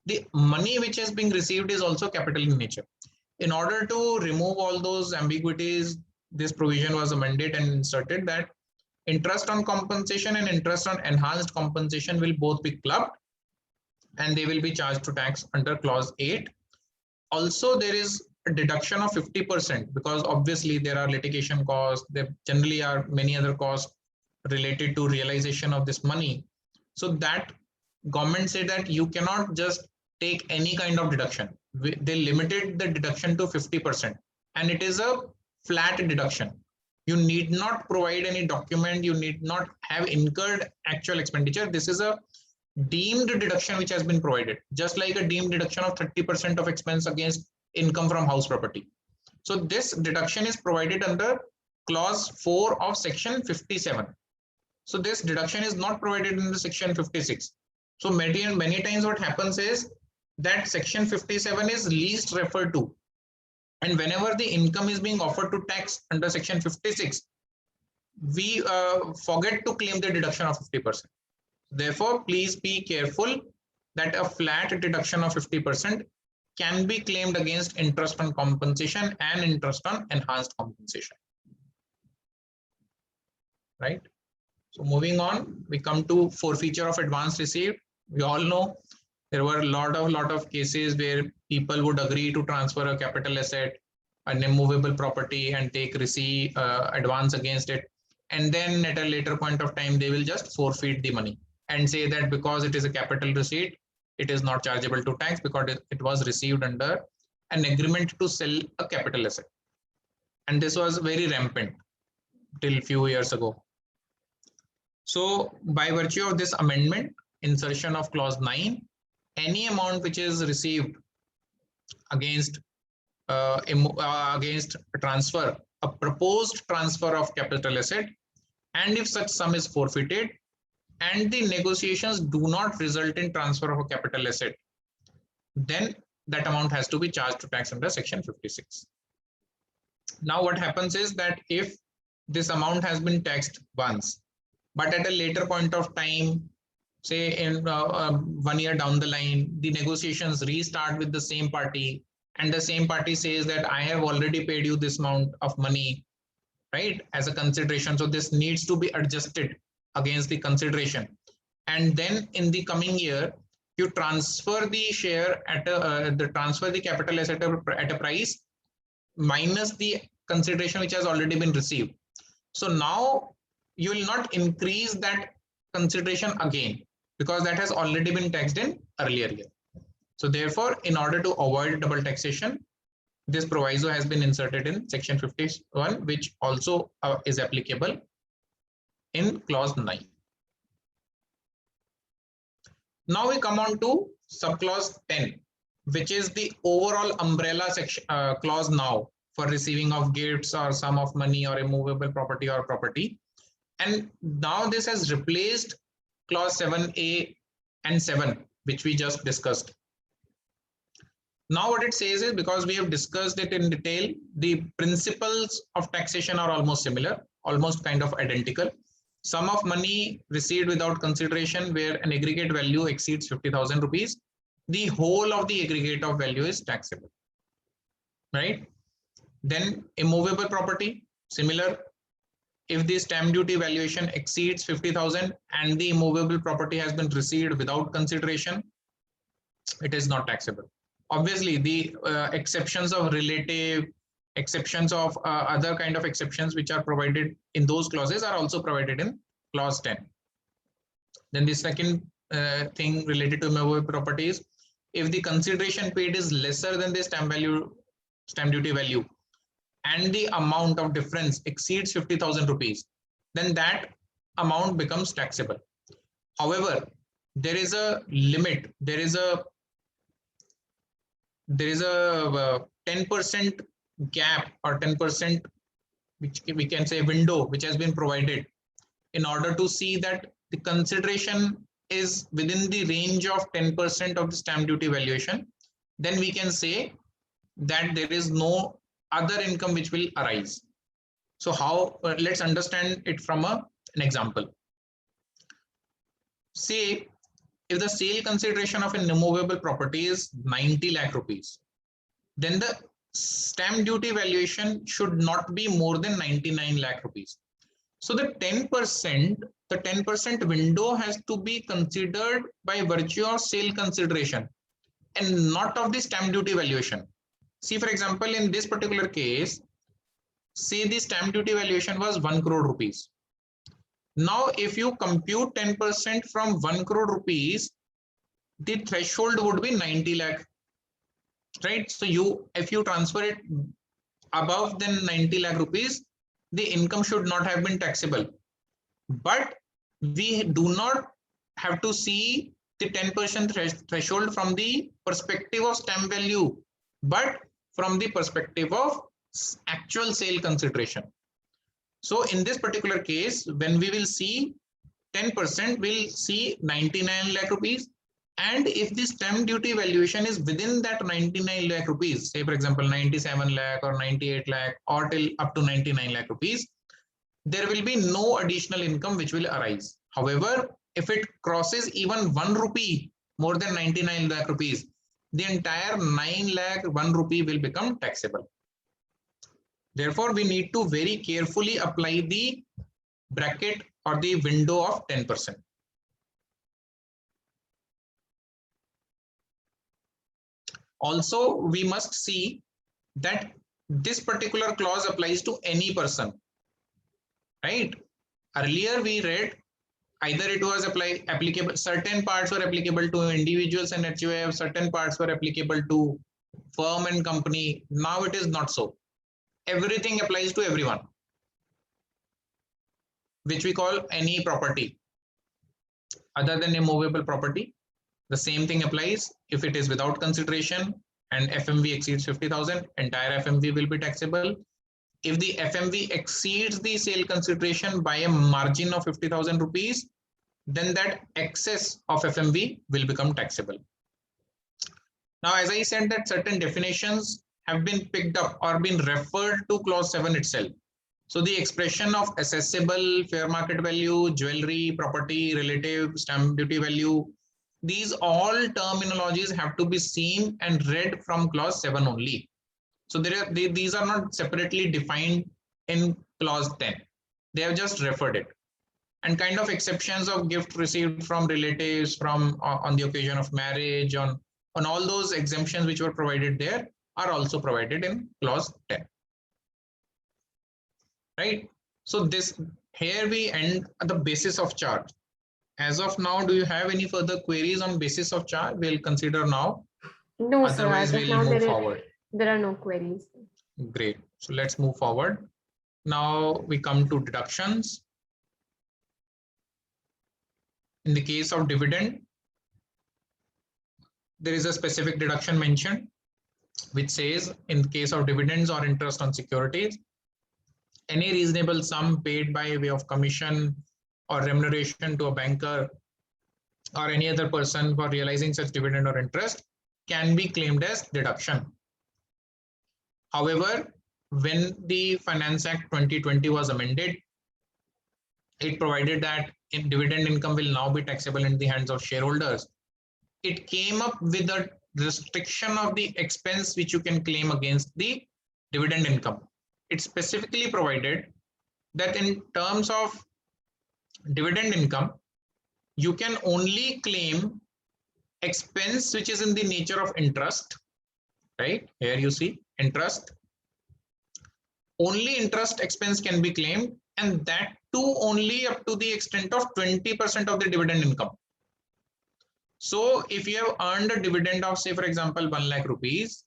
the money which is being received is also capital in nature. In order to remove all those ambiguities, this provision was amended and inserted that interest on compensation and interest on enhanced compensation will both be clubbed and they will be charged to tax under clause 8. Also, there is a deduction of 50% because obviously there are litigation costs. There generally are many other costs related to realization of this money. So that government said that you cannot just take any kind of deduction. They limited the deduction to 50%, and it is a flat deduction. You need not provide any document. You need not have incurred actual expenditure. This is a deemed deduction which has been provided, just like a deemed deduction of 30% of expense against income from house property. So this deduction is provided under clause 4 of section 57. So this deduction is not provided in the section 56. So many times what happens is that section 57 is least referred to, and whenever the income is being offered to tax under section 56, we forget to claim the deduction of 50%. Therefore, please be careful that a flat deduction of 50% can be claimed against interest on compensation and interest on enhanced compensation. Right? So moving on, we come to forfeiture of advance received. We all know there were a lot of cases where people would agree to transfer a capital asset, an immovable property, and take receipt advance against it. And then at a later point of time, they will just forfeit the money and say that because it is a capital receipt, it is not chargeable to tax because it was received under an agreement to sell a capital asset. And this was very rampant. till few years ago. So by virtue of this amendment, insertion of clause 9, any amount which is received against against a transfer, a proposed transfer of capital asset, and if such sum is forfeited and the negotiations do not result in transfer of a capital asset, then that amount has to be charged to tax under section 56. Now what happens is that if this amount has been taxed once, but at a later point of time, say in 1 year down the line, the negotiations restart with the same party, and the same party says that I have already paid you this amount of money, right, as a consideration, so this needs to be adjusted against the consideration, and then in the coming year you transfer the share at a transfer the capital asset at a price minus the consideration which has already been received. So now you will not increase that consideration again because that has already been taxed in earlier year. So therefore, in order to avoid double taxation, this proviso has been inserted in section 51, which also is applicable in clause 9. Now we come on to subclause 10, which is the overall umbrella section clause now for receiving of gifts or sum of money or immovable property or property. And now this has replaced clause 7a and 7, which we just discussed. Now what it says is, because we have discussed it in detail, the principles of taxation are almost similar, almost kind of identical. Sum of money received without consideration where an aggregate value exceeds 50,000 rupees, the whole of the aggregate of value is taxable, right? Then immovable property, similar. If the stamp duty valuation exceeds 50,000 and the immovable property has been received without consideration, it is not taxable. Obviously, the exceptions of relative, exceptions of other kind of exceptions which are provided in those clauses are also provided in clause 10. Then the second thing related to immovable properties, if the consideration paid is lesser than the stamp duty value, and the amount of difference exceeds 50,000 rupees, then that amount becomes taxable. However, there is a limit. There is a 10% gap or 10%, which we can say window, which has been provided in order to see that the consideration is within the range of 10% of the stamp duty valuation. Then we can say that there is no other income which will arise. So how, let's understand it from an example. Say if the sale consideration of an immovable property is 90 lakh rupees, then the stamp duty valuation should not be more than 99 lakh rupees. So the 10% window has to be considered by virtue of sale consideration and not of the stamp duty valuation. See, for example, in this particular case, say the stamp duty valuation was 1 crore rupees. Now, if you compute 10% from 1 crore rupees, the threshold would be 90 lakh, right? So if you transfer it above than 90 lakh rupees, the income should not have been taxable. But we do not have to see the 10% threshold from the perspective of stamp value, but from the perspective of actual sale consideration. So in this particular case, when we will see 10%, we'll see 99 lakh rupees. And if the stamp duty valuation is within that 99 lakh rupees, say for example 97 lakh or 98 lakh or till up to 99 lakh rupees, there will be no additional income which will arise. However, if it crosses even 1 rupee more than 99 lakh rupees, the entire 9 lakh 1 rupee will become taxable. Therefore, we need to very carefully apply the bracket or the window of 10%. Also, we must see that this particular clause applies to any person, right? Earlier we read either it was applicable, certain parts were applicable to individuals and HUF, certain parts were applicable to firm and company. Now it is not so. Everything applies to everyone. which we call any property other than a movable property, the same thing applies. If it is without consideration and FMV exceeds 50,000, entire FMV will be taxable. If the FMV exceeds the sale consideration by a margin of 50,000 rupees, then that excess of FMV will become taxable. Now, as I said, that certain definitions have been picked up or been referred to clause 7 itself. So the expression of assessable, fair market value, jewelry, property, relative, stamp duty value, these all terminologies have to be seen and read from clause 7 only. So these are not separately defined in clause 10. They have just referred it. And kind of exceptions of gift received from relatives, from on the occasion of marriage, on all those exemptions which were provided there are also provided in clause 10. Right? So this here we end at the basis of charge. As of now, do you have any further queries on basis of charge? We'll consider now. No, Otherwise, sir. As of we'll now, move forward. there are no queries. Great. So let's move forward. Now we come to deductions. In the case of dividend, there is a specific deduction mentioned, which says in case of dividends or interest on securities, any reasonable sum paid by way of commission or remuneration to a banker or any other person for realizing such dividend or interest can be claimed as deduction. However, when the Finance Act 2020 was amended, it provided that dividend income will now be taxable in the hands of shareholders. It came up with a restriction of the expense which you can claim against the dividend income. It specifically provided that in terms of dividend income, you can only claim expense which is in the nature of interest, right? Here you see interest. Only interest expense can be claimed, and that too only up to the extent of 20% of the dividend income. So if you have earned a dividend of, say, for example, 1 lakh rupees,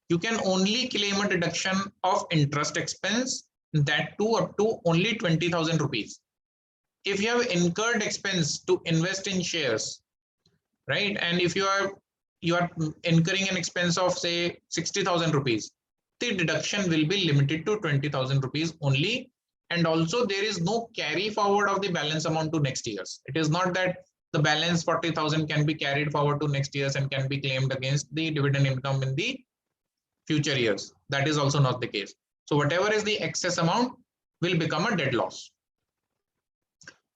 you can only claim a deduction of interest expense, that too up to only 20,000 rupees. If you have incurred expense to invest in shares, right, and if you are incurring an expense of, say, 60,000 rupees, the deduction will be limited to 20,000 rupees only. And also there is no carry forward of the balance amount to next year's. It is not that the balance 40,000 can be carried forward to next year's and can be claimed against the dividend income in the future years. That is also not the case. So whatever is the excess amount will become a dead loss.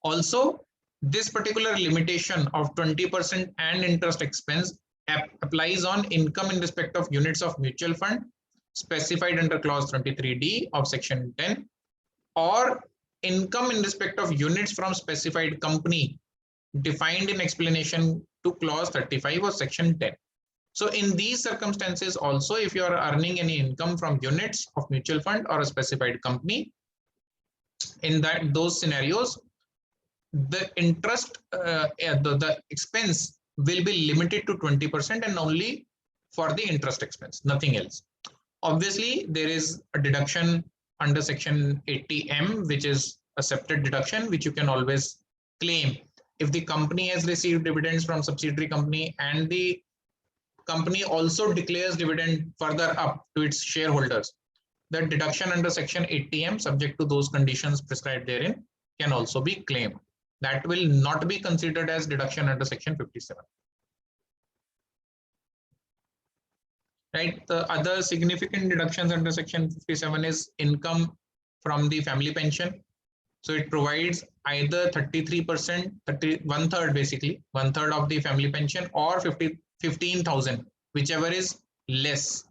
Also, this particular limitation of 20% and interest expense applies on income in respect of units of mutual fund specified under clause 23D of section 10, or income in respect of units from specified company defined in explanation to clause 35 of section 10. So in these circumstances also, if you are earning any income from units of mutual fund or a specified company, in those scenarios, the interest, the expense will be limited to 20% and only for the interest expense, nothing else. Obviously, there is a deduction under section 80M, which is a separate deduction, which you can always claim. If the company has received dividends from subsidiary company and the company also declares dividend further up to its shareholders, the deduction under section 80M, subject to those conditions prescribed therein, can also be claimed. That will not be considered as deduction under section 57. Right. The other significant deductions under section 57 is income from the family pension. So it provides either 33%, 1/3 basically, 1/3 of the family pension, or 15,000, whichever is less.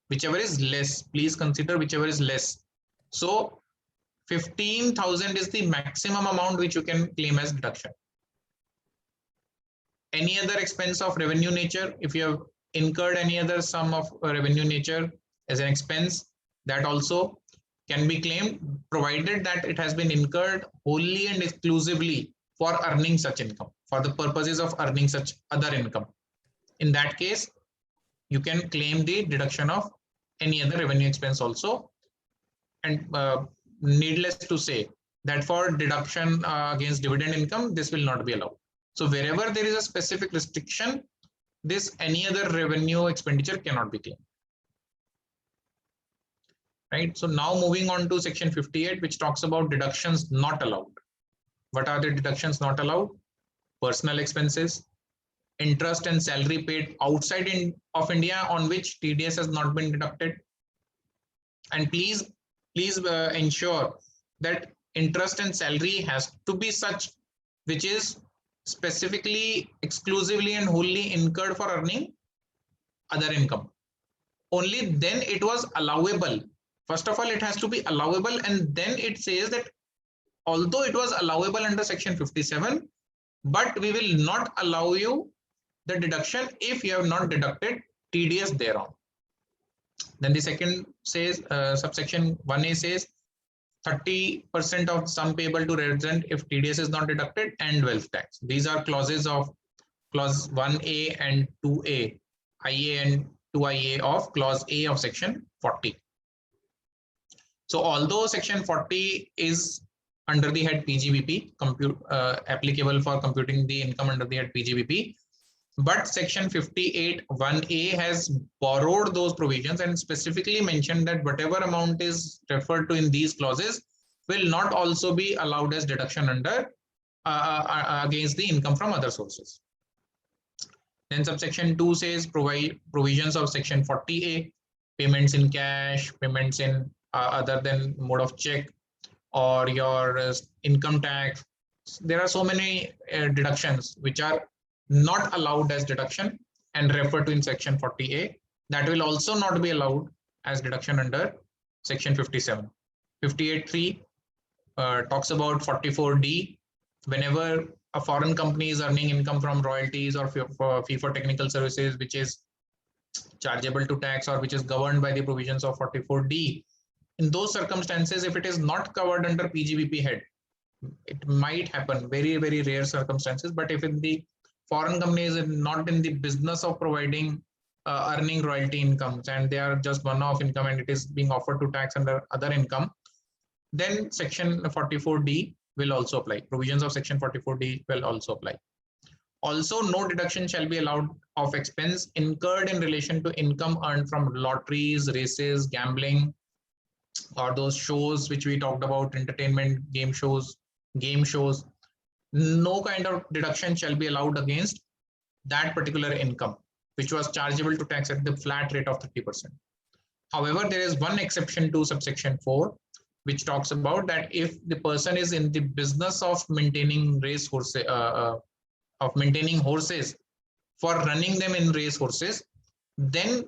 Whichever is less, please consider whichever is less. So 15,000 is the maximum amount which you can claim as deduction. Any other expense of revenue nature, if you have incurred any other sum of revenue nature as an expense, that also can be claimed, provided that it has been incurred wholly and exclusively for earning such income, for the purposes of earning such other income. In that case, you can claim the deduction of any other revenue expense also. And needless to say that for deduction against dividend income, this will not be allowed. So wherever there is a specific restriction, this any other revenue expenditure cannot be claimed. Right. So now moving on to section 58, which talks about deductions not allowed. What are the deductions not allowed? Personal expenses, interest and salary paid outside of India on which TDS has not been deducted. And please ensure that interest and salary has to be such which is specifically, exclusively and wholly incurred for earning other income. Only then it was allowable. First of all, it has to be allowable, and then it says that although it was allowable under section 57, but we will not allow you the deduction if you have not deducted TDS thereon. Then the second says, subsection 1A says 30% of sum payable to resident if TDS is not deducted, and wealth tax. These are clauses of clause 1A and 2A, IA and 2IA of clause A of section 40. So although section 40 is under the head PGBP, applicable for computing the income under the head PGBP, but section 58 1A has borrowed those provisions and specifically mentioned that whatever amount is referred to in these clauses will not also be allowed as deduction under against the income from other sources. Then subsection 2 says provisions of section 40A, payments in cash, payments in other than mode of check, or your income tax. There are so many deductions which are not allowed as deduction and referred to in section 40A, that will also not be allowed as deduction under section 57. 58.3 talks about 44D. Whenever a foreign company is earning income from royalties or fee for technical services, which is chargeable to tax or which is governed by the provisions of 44D, in those circumstances, if it is not covered under PGBP head, it might happen, very, very rare circumstances. But if in the foreign company is not in the business of providing earning royalty incomes and they are just one-off income and it is being offered to tax under other income, then section 44D will also apply. Provisions of section 44D will also apply. Also, no deduction shall be allowed of expense incurred in relation to income earned from lotteries, races, gambling, or those shows which we talked about, entertainment, game shows. No kind of deduction shall be allowed against that particular income, which was chargeable to tax at the flat rate of 30%. However, there is one exception to subsection 4, which talks about that if the person is in the business of maintaining race horses, horses for running them in race horses, then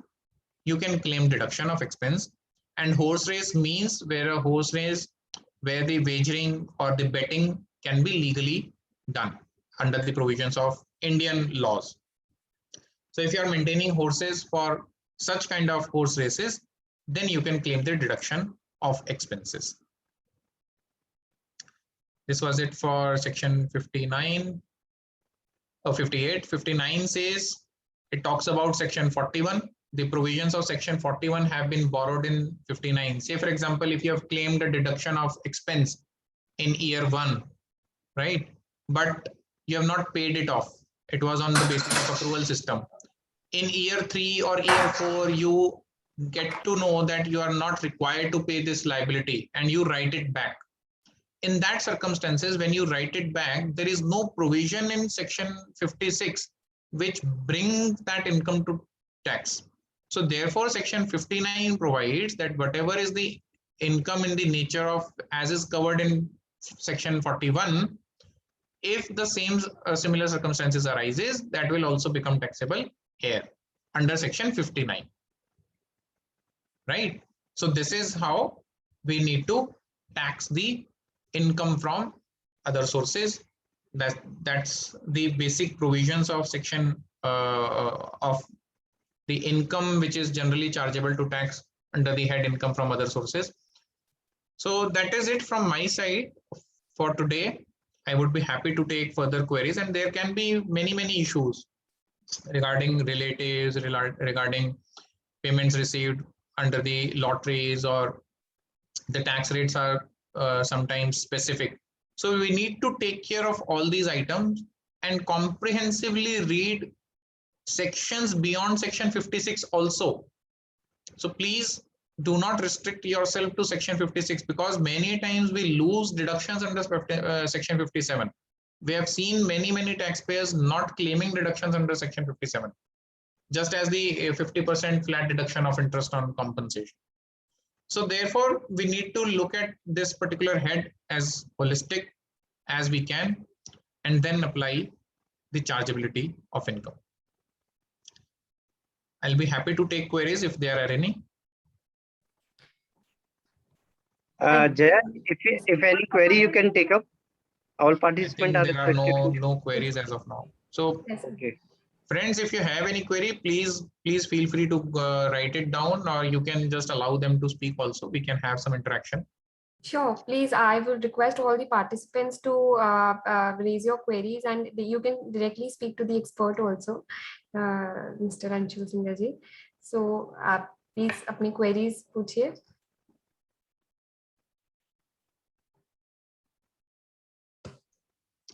you can claim deduction of expense. And horse race means where a horse race where the wagering or the betting can be legally done under the provisions of Indian laws. So if you are maintaining horses for such kind of horse races, then you can claim the deduction of expenses. This was it for section 59 or 58. 59 says, it talks about section 41. The provisions of section 41 have been borrowed in 59. Say, for example, if you have claimed a deduction of expense in year 1, right? But you have not paid it off. It was on the basis of accrual system. In year 3 or year 4, you get to know that you are not required to pay this liability and you write it back. In that circumstances, when you write it back, there is no provision in section 56 which brings that income to tax. So therefore, section 59 provides that whatever is the income in the nature of as is covered in section 41, if the same similar circumstances arises, that will also become taxable here under section 59. Right? So this is how we need to tax the income from other sources. That's the basic provisions of section of the income which is generally chargeable to tax under the head income from other sources. So that is it from my side for today. I would be happy to take further queries, and there can be many issues regarding relatives, regarding payments received under the lotteries, or the tax rates are sometimes specific. So we need to take care of all these items and comprehensively read sections beyond section 56 also. So please do not restrict yourself to section 56, because many times we lose deductions under section 57. We have seen many taxpayers not claiming deductions under section 57, just as the 50% flat deduction of interest on compensation. So therefore, we need to look at this particular head as holistic as we can, and then apply the chargeability of income. I'll be happy to take queries if there are any. Jaya, if any query you can take up. All I think participants are there are requested no queries as of now. So Yes, sir. Okay. friends, if you have any query, please feel free to write it down, or you can just allow them to speak also. We can have some interaction. Sure, please, I would request all the participants to raise your queries, and you can directly speak to the expert also, Mr. Anshul Singhal ji. So, please, अपनी queries पूछिए.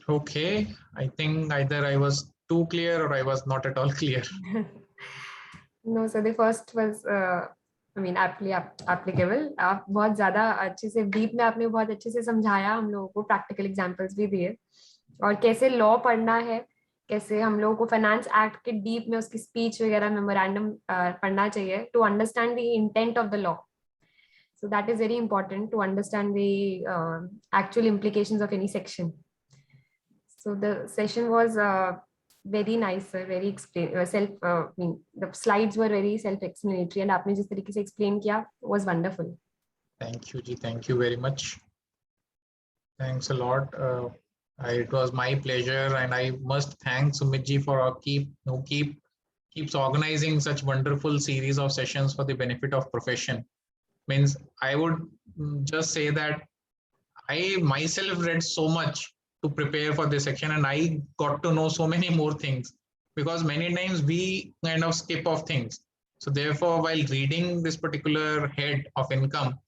Okay, I think either I was too clear or I was not at all clear. No, so the first was, I mean, applicable. आप बहुत ज़्यादा अच्छे से deep में आपने बहुत अच्छे से समझाया हम लोगों को, practical examples भी दिए, और कैसे law पढ़ना है, कैसे हम लोगों को फाइनेंस एक्ट के डीप में उसकी स्पीच वगैरह मेमोरेंडम पढ़ना चाहिए to understand the intent of the law. So that is very important to understand the actual implications of any section. So the session was very nice, sir. Very I mean, the slides were very self-explanatory, and आपने जिस तरीके से explain किया was wonderful. Thank you, Ji. Thank you very much. Thanks a lot. It was my pleasure, and I must thank Sumit Ji for keeps organizing such wonderful series of sessions for the benefit of profession. Means I would just say that I myself read so much to prepare for this section, and I got to know so many more things, because many times we kind of skip off things. So therefore, while reading this particular head of income,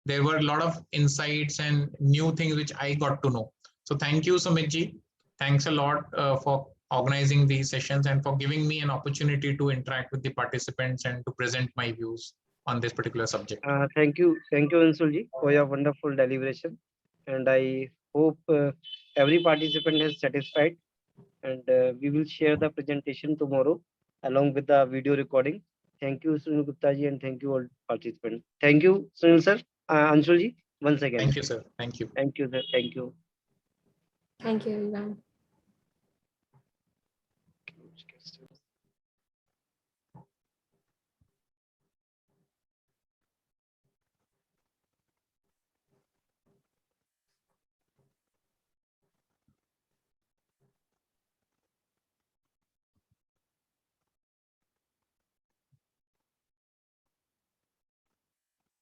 there were a lot of insights and new things which I got to know. So thank you, Sumit Ji. Thanks a lot for organizing these sessions and for giving me an opportunity to interact with the participants and to present my views on this particular subject. Thank you, Anshul ji, for your wonderful deliberation, and I hope every participant is satisfied. And we will share the presentation tomorrow along with the video recording. Thank you, Sunil Gupta ji, and thank you all participants. Thank you, Sunil sir, Anshul ji, once again. Thank you, sir. Thank you. Thank you, sir. Thank you. Thank you, everyone.